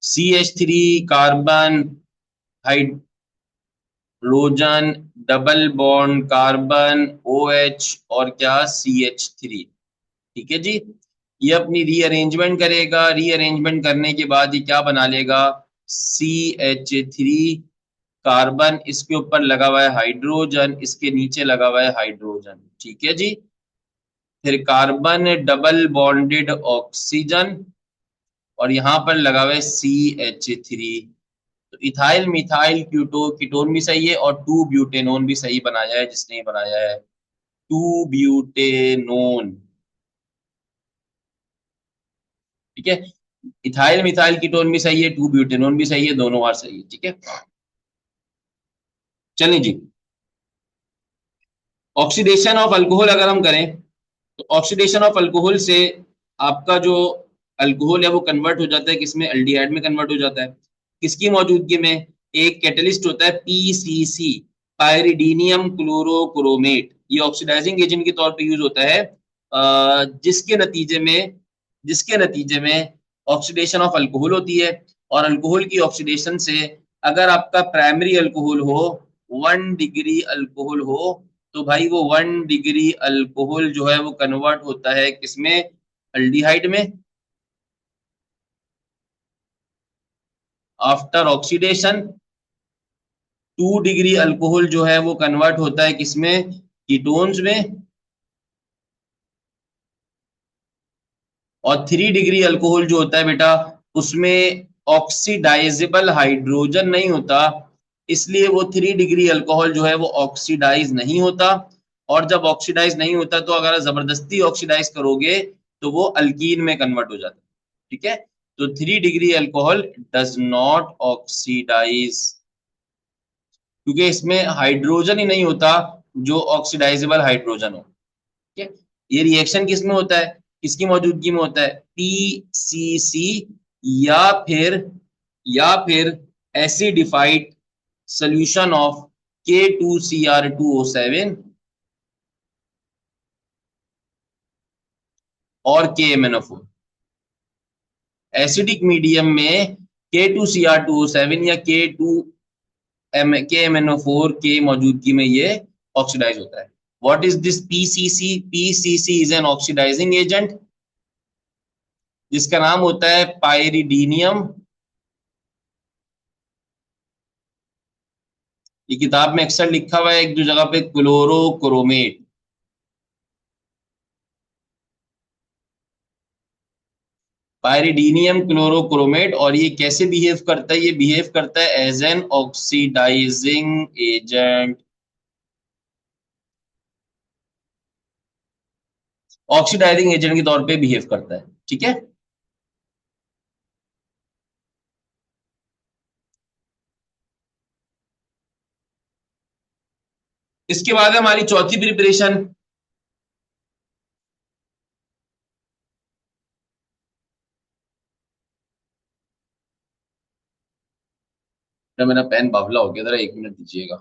CH3 carbon hydrogen double bond carbon OH और क्या CH3। ठीक है जी, ये अपनी रीअरेंजमेंट करेगा, रीअरेंजमेंट करने के बाद ये क्या बना लेगा, CH3 कार्बन, इसके ऊपर लगा हुआ है हाइड्रोजन, इसके नीचे लगा हुआ है हाइड्रोजन। ठीक है जी, फिर कार्बन डबल बॉन्डेड ऑक्सीजन, और यहां पर लगा हुआ है CH3। तो इथाइल मिथाइल कीटोन भी सही है, और 2 ब्यूटेनोन भी सही बनाया है जिसने ये बनाया है, 2 ब्यूटेनोन। ठीक है, इथाइल मिथाइल कीटोन भी सही है, 2 ब्यूटेनोन भी सही है, दोनों बार सही है। ठीक है, चलें जी। ऑक्सीडेशन ऑफ अल्कोहल अगर हम करें, तो ऑक्सीडेशन ऑफ अल्कोहल से आपका जो अल्कोहल है वो कन्वर्ट हो जाता है किसमें, एल्डिहाइड में कन्वर्ट हो जाता है। किसकी मौजूदगी में, एक कैटलिस्ट होता है PCC, पायरिडीनियम क्लोरोक्रोमेट। ये ऑक्सीडाइजिंग एजेंट के तौर पे यूज होता है, जिसके नतीजे में ऑक्सीडेशन ऑफ अल्कोहल होती है। और अल्कोहल की ऑक्सीडेशन से अगर आपका प्राइमरी अल्कोहल हो, 1 डिग्री अल्कोहल हो, तो भाई वो 1 डिग्री अल्कोहल जो है वो कन्वर्ट होता है किसमें, अल्डिहाइड में। आफ्टर ऑक्सीडेशन 2 डिग्री अल्कोहल जो है वो कन्वर्ट होता है किसमें, कीटोन्स में। और 3 डिग्री अल्कोहल जो होता है बेटा, उसमें ऑक्सीडाइजेबल हाइड्रोजन नहीं होता, इसलिए वो 3 डिग्री अल्कोहल जो है वो ऑक्सीडाइज नहीं होता। और जब ऑक्सीडाइज नहीं होता तो अगर जबरदस्ती ऑक्सीडाइज करोगे तो वो अल्कीन में कन्वर्ट हो जाता है। ठीक है, तो 3 degree alcohol does not oxidise, क्योंकि इसमें हाइड्रोजन ही नहीं होता जो ऑक्सीडाइजेबल हाइड्रोजन हो। ठीक है, ये रिएक्शन किस में होता है, किसकी मौजूदगी में होता है, PCC, या फिर एसिडिफाइड सोल्यूशन ऑफ K2Cr2O7 और KMnO4। एसिडिक मीडियम में K2Cr2O7 या KMnO4 के मौजूदगी में ये ऑक्सीडाइज होता है। What is this PCC? PCC is an oxidising agent जिसका नाम होता है पायरिडीनियम। ये किताब में अक्सर लिखा हुआ है एक दो जगह पे क्लोरोक्रोमेट। पायरिडीनियम क्लोरोक्रोमेट, और ये कैसे बिहेव करता है, ये बिहेव करता है as an oxidising agent, oxidising agent के तौर पे बिहेव करता है। ठीक है, इसके बाद है हमारी चौथी प्रिपरेशन। मेरा पेन बावला हो गया, जरा 1 मिनट दीजिएगा।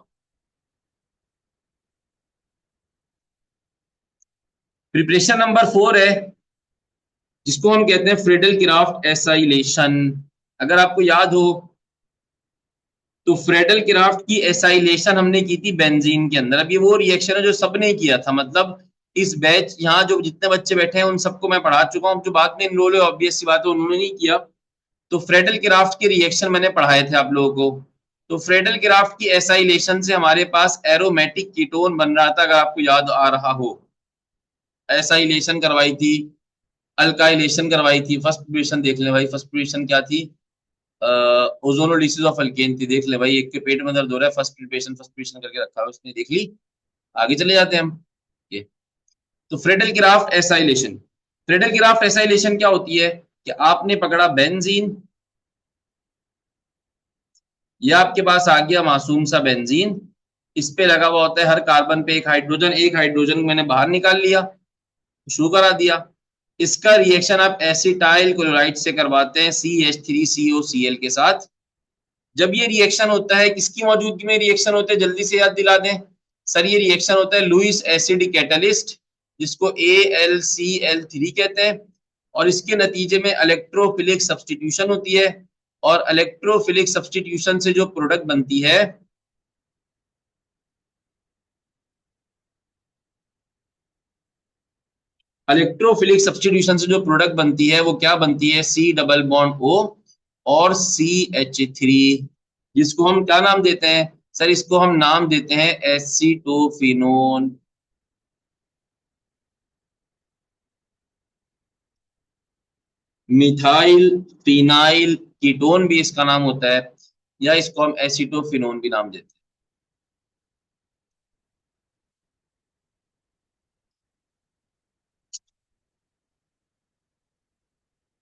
प्रिपरेशन नंबर 4 है, जिसको हम कहते हैं फ्रेडल क्राफ्ट एसाइलेशन। अगर आपको याद हो तो फ्रेडल क्राफ्ट की एसाइलेशन हमने की थी बेंजीन के अंदर। अब ये वो रिएक्शन है जो सबने किया था, मतलब इस बैच यहाँ जो जितने बच्चे बैठे हैं उन सबको मैं पढ़ा चुका हूँ, जो बाद में इनरोल है ऑब्वियस सी बात है उन्होंने नहीं किया। तो फ्रेडल क्राफ्ट के रिएक्शन मैंने पढ़ाए थे आप लोगों को। तो फ्रेडल क्राफ्ट की एसाइलेशन से हमारे पास एरोमेटिक कीटोन बन रहा था, अगर आपको याद आ रहा हो। एसाइलेशन करवाई थी, अल्काइलेशन करवाई थी। फर्स्ट प्रिपरेशन देख ले भाई, फर्स्ट प्रिपरेशन क्या थी, ओजोनोलिसिस ऑफ अल्केन थी। देख ले भाई, एक के पेट में दर्द हो रहा है, फर्स्ट प्रिपरेशन करके रखा है उसने, देख ली। आगे चले जाते हैं हम। ये तो Friedel Crafts acylation, Friedel Crafts acylation क्या होती है कि आपने पकड़ा बेंजीन, या आपके पास आ गया मासूम सा बेंजीन, इस पे लगा हुआ होता है हर कार्बन पे एक हाइड्रोजन मैंने बाहर निकाल लिया, शुरू करा दिया। इसका रिएक्शन आप एसिटाइल क्लोराइड से करवाते हैं CH3COCl के साथ। जब ये रिएक्शन होता है, किसकी मौजूदगी में रिएक्शन होते हैं, जल्दी से याद दिला दें सर। ये रिएक्शन होता है लुईस एसिड कैटलिस्ट, जिसको AlCl3 कहते हैं। और इसके नतीजे में इलेक्ट्रोफिलिक सब्सटीट्यूशन होती है, और इलेक्ट्रोफिलिक सब्सटीट्यूशन से जो प्रोडक्ट बनती है, इलेक्ट्रोफिलिक सब्सटीट्यूशन से जो प्रोडक्ट बनती है वो क्या बनती है, C डबल बॉन्ड O और CH3, जिसको हम क्या नाम देते हैं सर, इसको हम नाम देते हैं एसीटोफिनोन। मिथाइल फिनाइल कीटोन भी इसका नाम होता है, या इसको हम एसीटोफिनोन भी नाम देते हैं।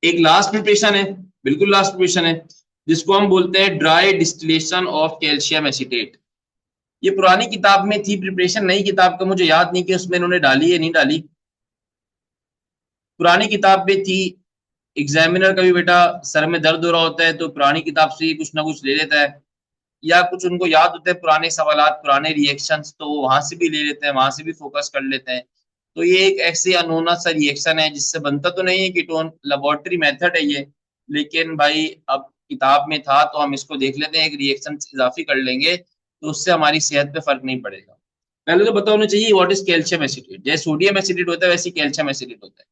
एक लास्ट प्रिपरेशन है, बिल्कुल लास्ट प्रिपरेशन है, जिसको हम बोलते हैं dry distillation of calcium acetate. ये पुरानी किताब में थी प्रिपरेशन, नई किताब का मुझे याद नहीं कि उसमें इन्होंने डाली है नहीं डाली। पुरानी किताब में थी। एग्जामिनर का भी बेटा सर में दर्द हो रहा होता है तो पुरानी किताब से ही कुछ ना कुछ ले लेता है, या कुछ उनको याद होते हैं पुराने सवालात पुराने रिएक्शंस, तो वो वहां से भी ले लेते हैं, वहां से भी फोकस कर लेते हैं। तो ये एक ऐसे अनोना सा रिएक्शन है जिससे बनता तो नहीं है कीटोन, लेबोरेटरी मेथड है ये, लेकिन भाई अब किताब में था तो हम इसको देख लेते हैं, एक रिएक्शन इजाफी कर लेंगे तो उससे हमारी सेहत पे फर्क नहीं पड़ेगा। पहले तो पता होना चाहिए व्हाट इज कैल्शियम एसिटेट। जैसे सोडियम एसिडेट होता है वैसे कैल्शियम एसिडेट होता है।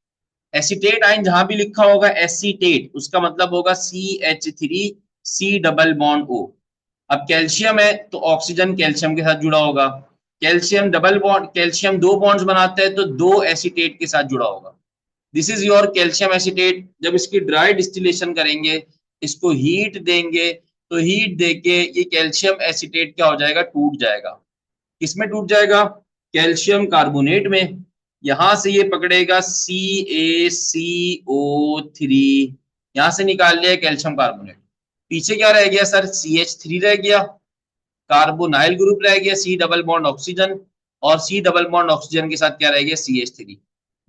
एसीटेट आयन जहां भी लिखा होगा एसीटेट, उसका मतलब होगा CH3 C double bond O। अब कैल्शियम है तो ऑक्सीजन कैल्शियम के साथ जुड़ा होगा, कैल्शियम डबल बॉन्ड, कैल्शियम दो बॉन्ड्स बनाते हैं तो दो एसीटेट के साथ जुड़ा होगा। This is your calcium acetate. जब इसकी ड्राई डिस्टिलेशन करेंगे, इसको हीट देंगे, तो हीट देके ये कैल्शियम एसीटेट क्या हो जाएगा, टूट जाएगा। किसमें टूट जाएगा, कैल्शियम कार्बोनेट में। यहां से ये पकड़ेगा CaCO3, यहां से निकाल लिया कैल्शियम कार्बोनेट। पीछे क्या रह गया सर, CH3 रह गया, कार्बोनाइल ग्रुप रह गया, C डबल बॉन्ड ऑक्सीजन, और C डबल बॉन्ड ऑक्सीजन के साथ क्या रह गया, CH3।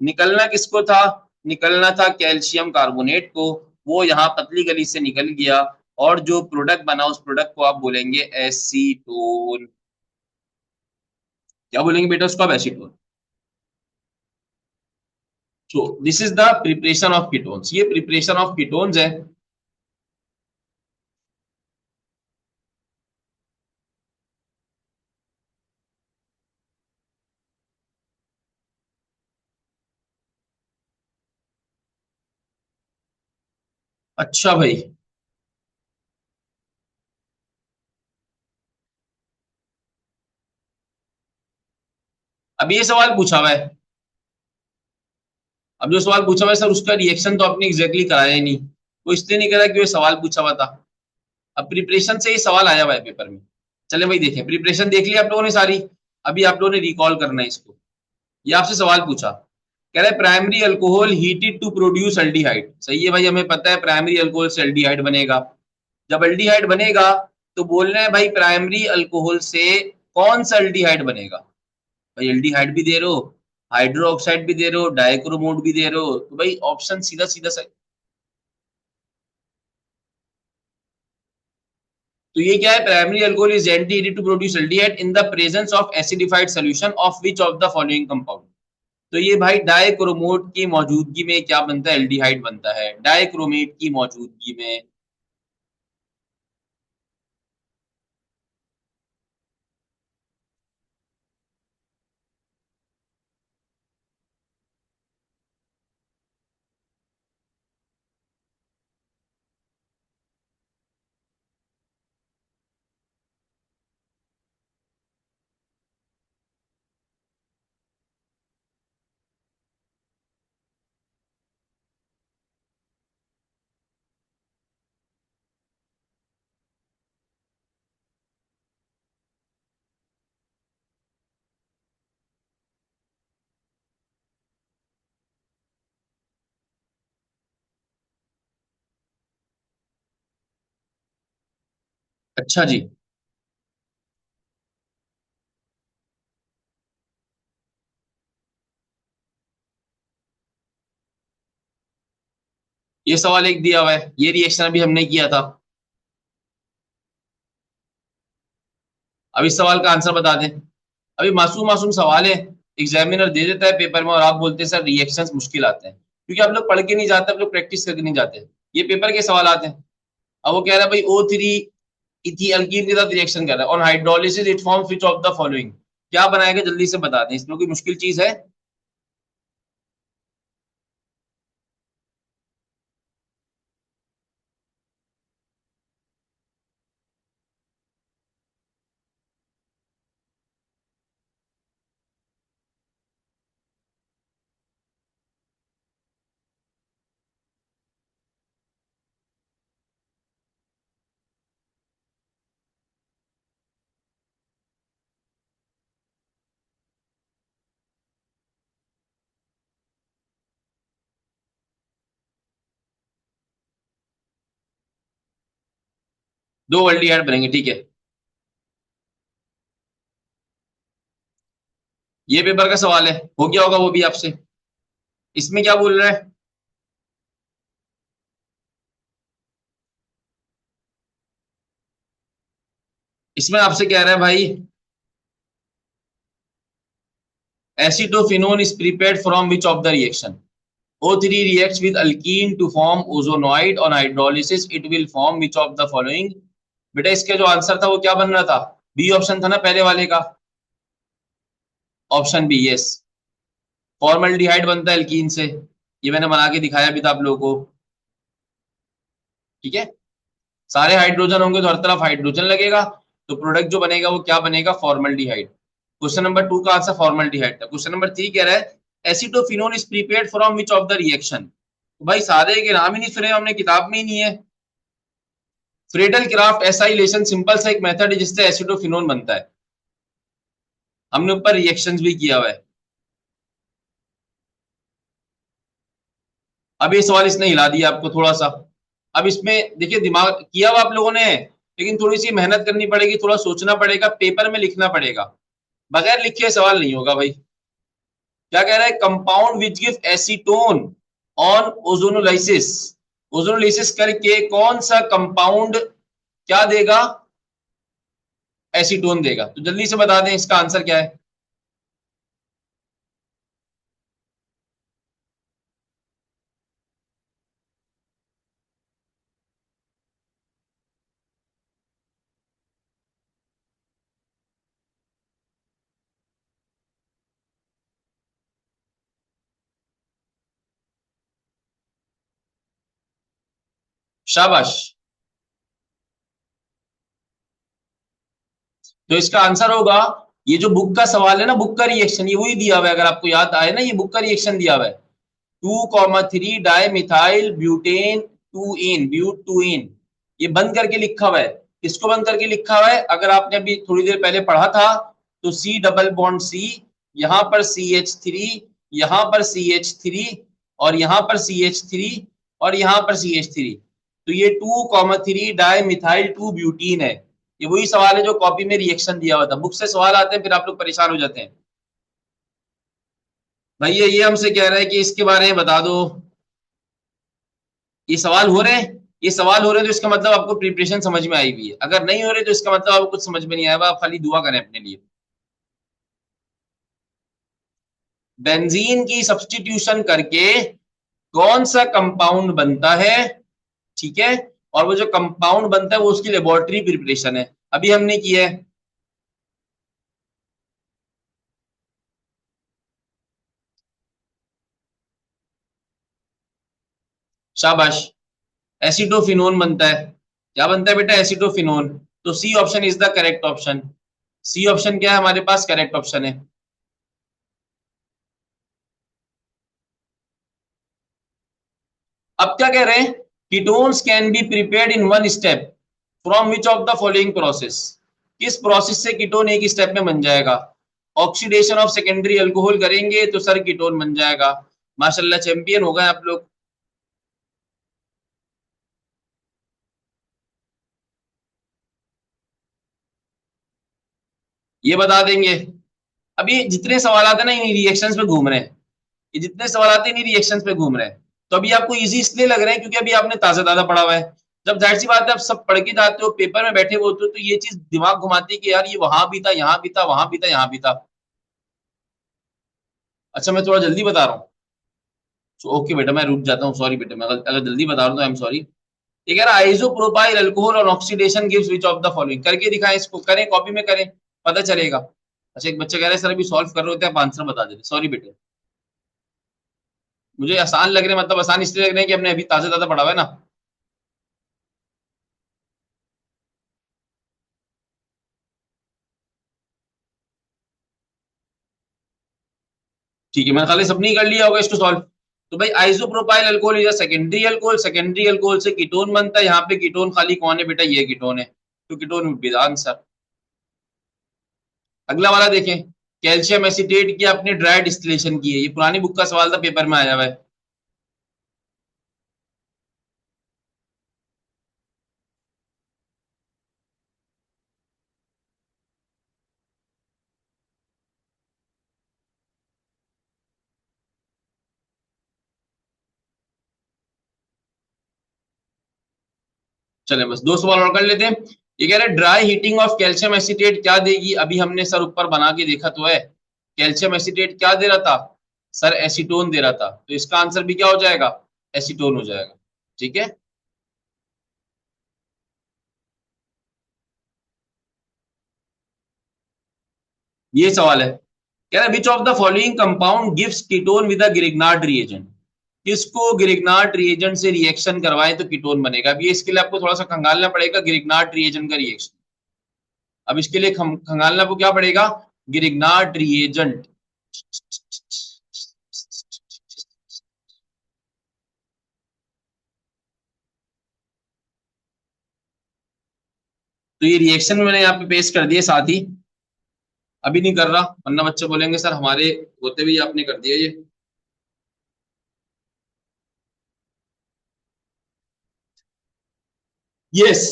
निकलना किसको था, निकलना था कैल्शियम कार्बोनेट को, वो यहाँ पतली गली से निकल गया, और जो प्रोडक्ट बना उस प्रोडक्ट को आप बोलेंगे एसीटोन। क्या बोलेंगे बेटा उसको आप, acetone. So this is the preparation of ketones, ये प्रिपरेशन ऑफ कीटोन्स है। अच्छा भाई, अब ये सवाल पूछा हुआ है, अब जो सवाल पूछा हुआ है सर उसका रिएक्शन तो आपने एग्जैक्टली कराया ही नहीं, वो इसलिए नहीं करा कि वो सवाल पूछा हुआ था। अब प्रिपरेशन से ही सवाल आया हुआ है पेपर में। चले भाई देखें, प्रिपरेशन देख लिया आप लोगों ने सारी, अभी आप लोगों ने रिकॉल करना है इसको। ये आपसे सवाल पूछा, कह रहे primary alcohol heated to produce aldehyde. सही है भाई, हमें पता है प्राइमरी अल्कोहल से अल्डिहाइड बनेगा। जब अल्डिहाइड बनेगा तो बोल रहे हैं भाई प्राइमरी अल्कोहल से कौन सा अल्डिहाइड बनेगा। भाई एल्डिहाइड भी दे रहे हो, हाइड्रो ऑक्साइड भी दे रहे हो, डाइक्रोमोड भी दे रहे हो, तो भाई ऑप्शन सीधा सीधा सा। तो ये क्या है, primary alcohol is anti to produce aldehyde in the presence of acidified solution of which of the following compound. तो ये भाई डाइक्रोमोड की मौजूदगी में क्या बनता है, एल्डिहाइड बनता है, डाइक्रोमेट की मौजूदगी में। अच्छा जी, ये सवाल एक दिया हुआ है, ये रिएक्शन अभी हमने किया था। अब इस सवाल का आंसर बता दें। अभी मासूम मासूम सवाल है, एग्जामिनर दे देता है पेपर में और आप बोलते हैं सर रिएक्शंस मुश्किल आते हैं, क्योंकि आप लोग पढ़ के नहीं जाते, आप लोग प्रैक्टिस करके नहीं जाते। ये पेपर के सवाल आते हैं। अब वो कह रहा है भाई O3 इथी अल्कीन के साथ रिएक्शन कर रहा है, on hydrolysis it forms which of the following. क्या बनाएगा जल्दी से बता दें, इसमें कोई मुश्किल चीज है। दो एल्डिहाइड बनेंगे, ठीक है। ये पेपर का सवाल है, हो गया होगा वो भी आपसे। इसमें क्या बोल रहा है? इसमें आपसे कह रहा है भाई, acetophenone is prepared from which of the reaction? O3 reacts with alkene to form ozonoid. On hydrolysis it will form which of the following? बेटा इसका जो आंसर था वो क्या बन रहा था? बी ऑप्शन था ना पहले वाले का, ऑप्शन बी, यस। फॉर्मल्डिहाइड बनता है एल्कीन से, ये मैंने बना के दिखाया भी था आप लोगों को, ठीक है। सारे हाइड्रोजन होंगे तो हर तरफ हाइड्रोजन लगेगा, तो प्रोडक्ट जो बनेगा वो क्या बनेगा? फॉर्मल्डिहाइड। क्वेश्चन नंबर 2 का आंसर फॉर्मल्डिहाइड था। क्वेश्चन नंबर 3 कह रहा है acetophenone is prepared from which of the reaction? तो भाई सारे के नाम ही नहीं सुने हमने, किताब में ही नहीं है। फ्रेडल क्राफ्ट एसाइलेशन सिंपल सा एक मेथड है जिससे एसिडोफिनोन बनता है, हमने ऊपर रिएक्शंस भी किया हुआ है। अब ये सवाल इसने हिला दिया आपको थोड़ा सा। अब इसमें देखिए दिमाग किया हुआ आप लोगों ने, लेकिन थोड़ी सी मेहनत करनी पड़ेगी, थोड़ा सोचना पड़ेगा, पेपर में लिखना पड़ेगा, बगैर लिखे सवाल नहीं होगा भाई। क्या कह रहा है? Compound which give acetone on ozonolysis, ozonolysis करके कौन सा कंपाउंड क्या देगा? एसीटोन देगा। तो जल्दी से बता दें इसका आंसर क्या है। शाबाश। तो इसका आंसर होगा, ये जो बुक का सवाल है ना, बुक का रिएक्शन, ये वही दिया हुआ है, अगर आपको याद आए ना, ये बुक का रिएक्शन दिया हुआ है। 2,3 di methyl butane 2 ene, but 2 ene, ये बंद करके लिखा हुआ है। किसको बंद करके लिखा हुआ है? अगर आपने अभी थोड़ी देर पहले पढ़ा था, तो सी डबल बॉन्ड सी, यहां पर CH3, यहां पर CH3, और यहां पर CH3, और यहां पर CH3। तो ये 2,3 डाई मिथाइल 2 ब्यूटीन है। ये वही सवाल है जो कॉपी में रिएक्शन दिया हुआ था। बुक से सवाल आते हैं फिर आप लोग परेशान हो जाते हैं। भैया ये हमसे कह रहा है कि इसके बारे में बता दो। ये सवाल हो रहे हैं, ये सवाल हो रहे हैं तो इसका मतलब आपको प्रिपरेशन समझ में आई हुई है। अगर नहीं हो रहे तो इसका मतलब आपको कुछ समझ में नहीं आया, आप खाली दुआ करें अपने लिए। बेंजीन की सब्स्टिट्यूशन करके कौन सा कंपाउंड बनता है, ठीक है। और वो जो कंपाउंड बनता है वो उसकी लेबोरेटरी प्रिपरेशन है, अभी हमने किया है। शाबाश। एसिडोफिनोन बनता है। क्या बनता है बेटा? एसिडोफिनोन। तो C option is the correct option. C option क्या है हमारे पास? करेक्ट ऑप्शन है। अब क्या कह रहे हैं? Ketones can be prepared in one step from which of the following process? किस प्रोसेस से कीटोन एक स्टेप में बन जाएगा? ऑक्सीडेशन ऑफ सेकेंडरी अल्कोहल करेंगे तो सर कीटोन बन जाएगा। माशाल्लाह चैंपियन हो गए आप लोग। ये बता देंगे। अभी जितने सवाल आते हैं ना इन रिएक्शंस पे घूम रहे हैं, ये जितने सवाल आते हैं इन रिएक्शंस पे घूम रहे हैं। तो अभी आपको इजी इसलिए लग रहे हैं क्योंकि अभी आपने ताजा ताजा पढ़ा हुआ है। जब जाहिर सी बात है आप सब पढ़ के जाते हो, पेपर में बैठे हुए होते हो, तो ये चीज दिमाग घुमाती है कि यार ये वहां भी था, यहाँ भी था, वहां भी था, यहाँ भी था। अच्छा मैं थोड़ा जल्दी बता रहा हूँ, तो ओके बेटा मैं रुक जाता हूँ, सॉरी बेटा, मैं अगर जल्दी बता रहा हूँ तो आई एम सॉरी। ये कह रहा है isopropyl alcohol on oxidation gives which of the following? करके दिखाएं, इसको करें, कॉपी में करें, पता चलेगा। अच्छा एक बच्चा कह रहा है सर अभी सॉल्व कर रहे होते हैं आप आंसर बता देते, सॉरी बेटे। मुझे आसान लग रहे हैं, मतलब आसान इसलिए लग रहे हैं कि हमने अभी ताजा ताजा पढ़ा हुआ है ना। ठीक है, मैंने खाली सबने ही कर लिया होगा इसको सॉल्व। तो भाई isopropyl alcohol is secondary alcohol, secondary alcohol से कीटोन बनता है। यहाँ पे कीटोन खाली कौन है बेटा? ये कीटोन है, तो कीटोन विद आंसर। अगला वाला देखें, कैल्शियम एसिटेट की आपने ड्राई डिस्टिलेशन की है, ये पुरानी बुक का सवाल था, पेपर में आया हुआ है। चले बस दो सवाल और कर लेते हैं। ये कह रहे हैं dry heating of calcium acetate क्या देगी? अभी हमने सर ऊपर बना के देखा तो है, कैल्शियम एसिटेट क्या दे रहा था सर? एसीटोन दे रहा था, तो इसका आंसर भी क्या हो जाएगा? एसीटोन हो जाएगा। ठीक है, ये सवाल है। कह रहा है which of the following compound gives ketone with a Grignard reagent? किसको गिरिग्नार्ड रिएजेंट से रिएक्शन करवाए तो कीटोन बनेगा? अब ये इसके लिए आपको थोड़ा सा खंगालना पड़ेगा गिरिग्नार्ड रिएजेंट का रिएक्शन। अब इसके लिए खंगालना आपको क्या पड़ेगा? गिरिग्नार्ड रिएजेंट। तो ये रिएक्शन मैंने यहाँ पे पेश कर दिए साथ ही, अभी नहीं कर रहा वरना बच्चे बोलेंगे सर हमारे होते हुए आपने कर दिया ये। यस,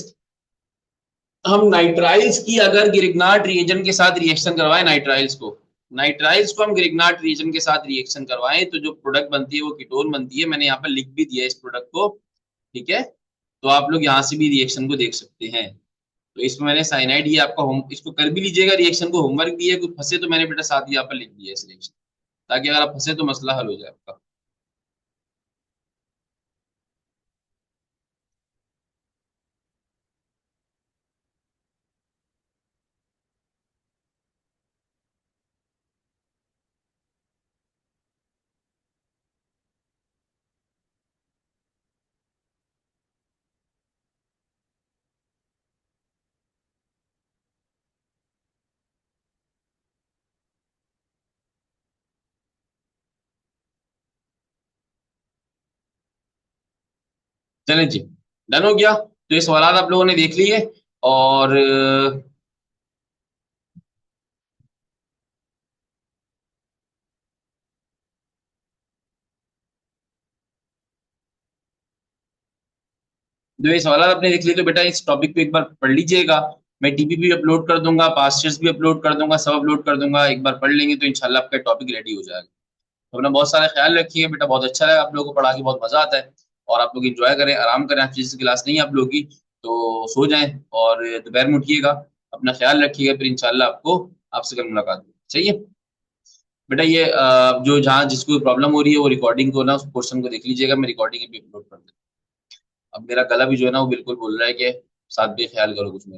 हम नाइट्राइल्स की अगर गिरिग्नार्ड रिएजेंट के साथ रिएक्शन करवाएं, नाइट्राइल्स को हम गिरिग्नार्ड रिएजेंट के साथ रिएक्शन करवाएं तो जो प्रोडक्ट बनती है वो कीटोन बनती है। मैंने यहाँ पर लिख भी दिया है इस प्रोडक्ट को। ठीक है, तो आप लोग यहाँ से भी रिएक्शन को देख सकते हैं। तो इसमें मैंने साइनाइड ये आपका होम, इसको कर भी लीजिएगा, रिएक्शन को होमवर्क दिया है, कुछ फंसे तो मैंने बेटा साथ यहाँ पर लिख दिया है इस रिएक्शन, ताकि अगर आप फंसे तो मसला हल हो जाए आपका। चलें जी, डन हो गया। तो ये सवाल आप लोगों ने देख लिए, और जो ये सवाल आपने देख लिए तो बेटा इस टॉपिक को एक बार पढ़ लीजिएगा। मैं टीपी भी अपलोड कर दूंगा, पास्टर्स भी अपलोड कर दूंगा, सब अपलोड कर दूंगा। एक बार पढ़ लेंगे तो इंशाल्लाह आपका टॉपिक रेडी हो जाएगा। तो अपना बहुत सारा ख्याल रखिए बेटा, बहुत अच्छा लगा आप लोगों को पढ़ा के, बहुत मजा आता है। और आप लोग इंजॉय करें, आराम करें। आपकी जैसे क्लास नहीं है आप लोगों की तो सो जाएं, और दोपहर में उठिएगा, अपना ख्याल रखिएगा। फिर इंशाल्लाह आपको आपसे कल मुलाकात होगी। सही है बेटा, ये जो जहाँ जिसको प्रॉब्लम हो रही है वो रिकॉर्डिंग को ना, उस क्वेश्चन को देख लीजिएगा, मैं रिकॉर्डिंग भी अपलोड कर दूँ। अब मेरा गला भी जो है ना वो बिल्कुल बोल रहा है कि साथ भी ख्याल करो कुछ मेरा।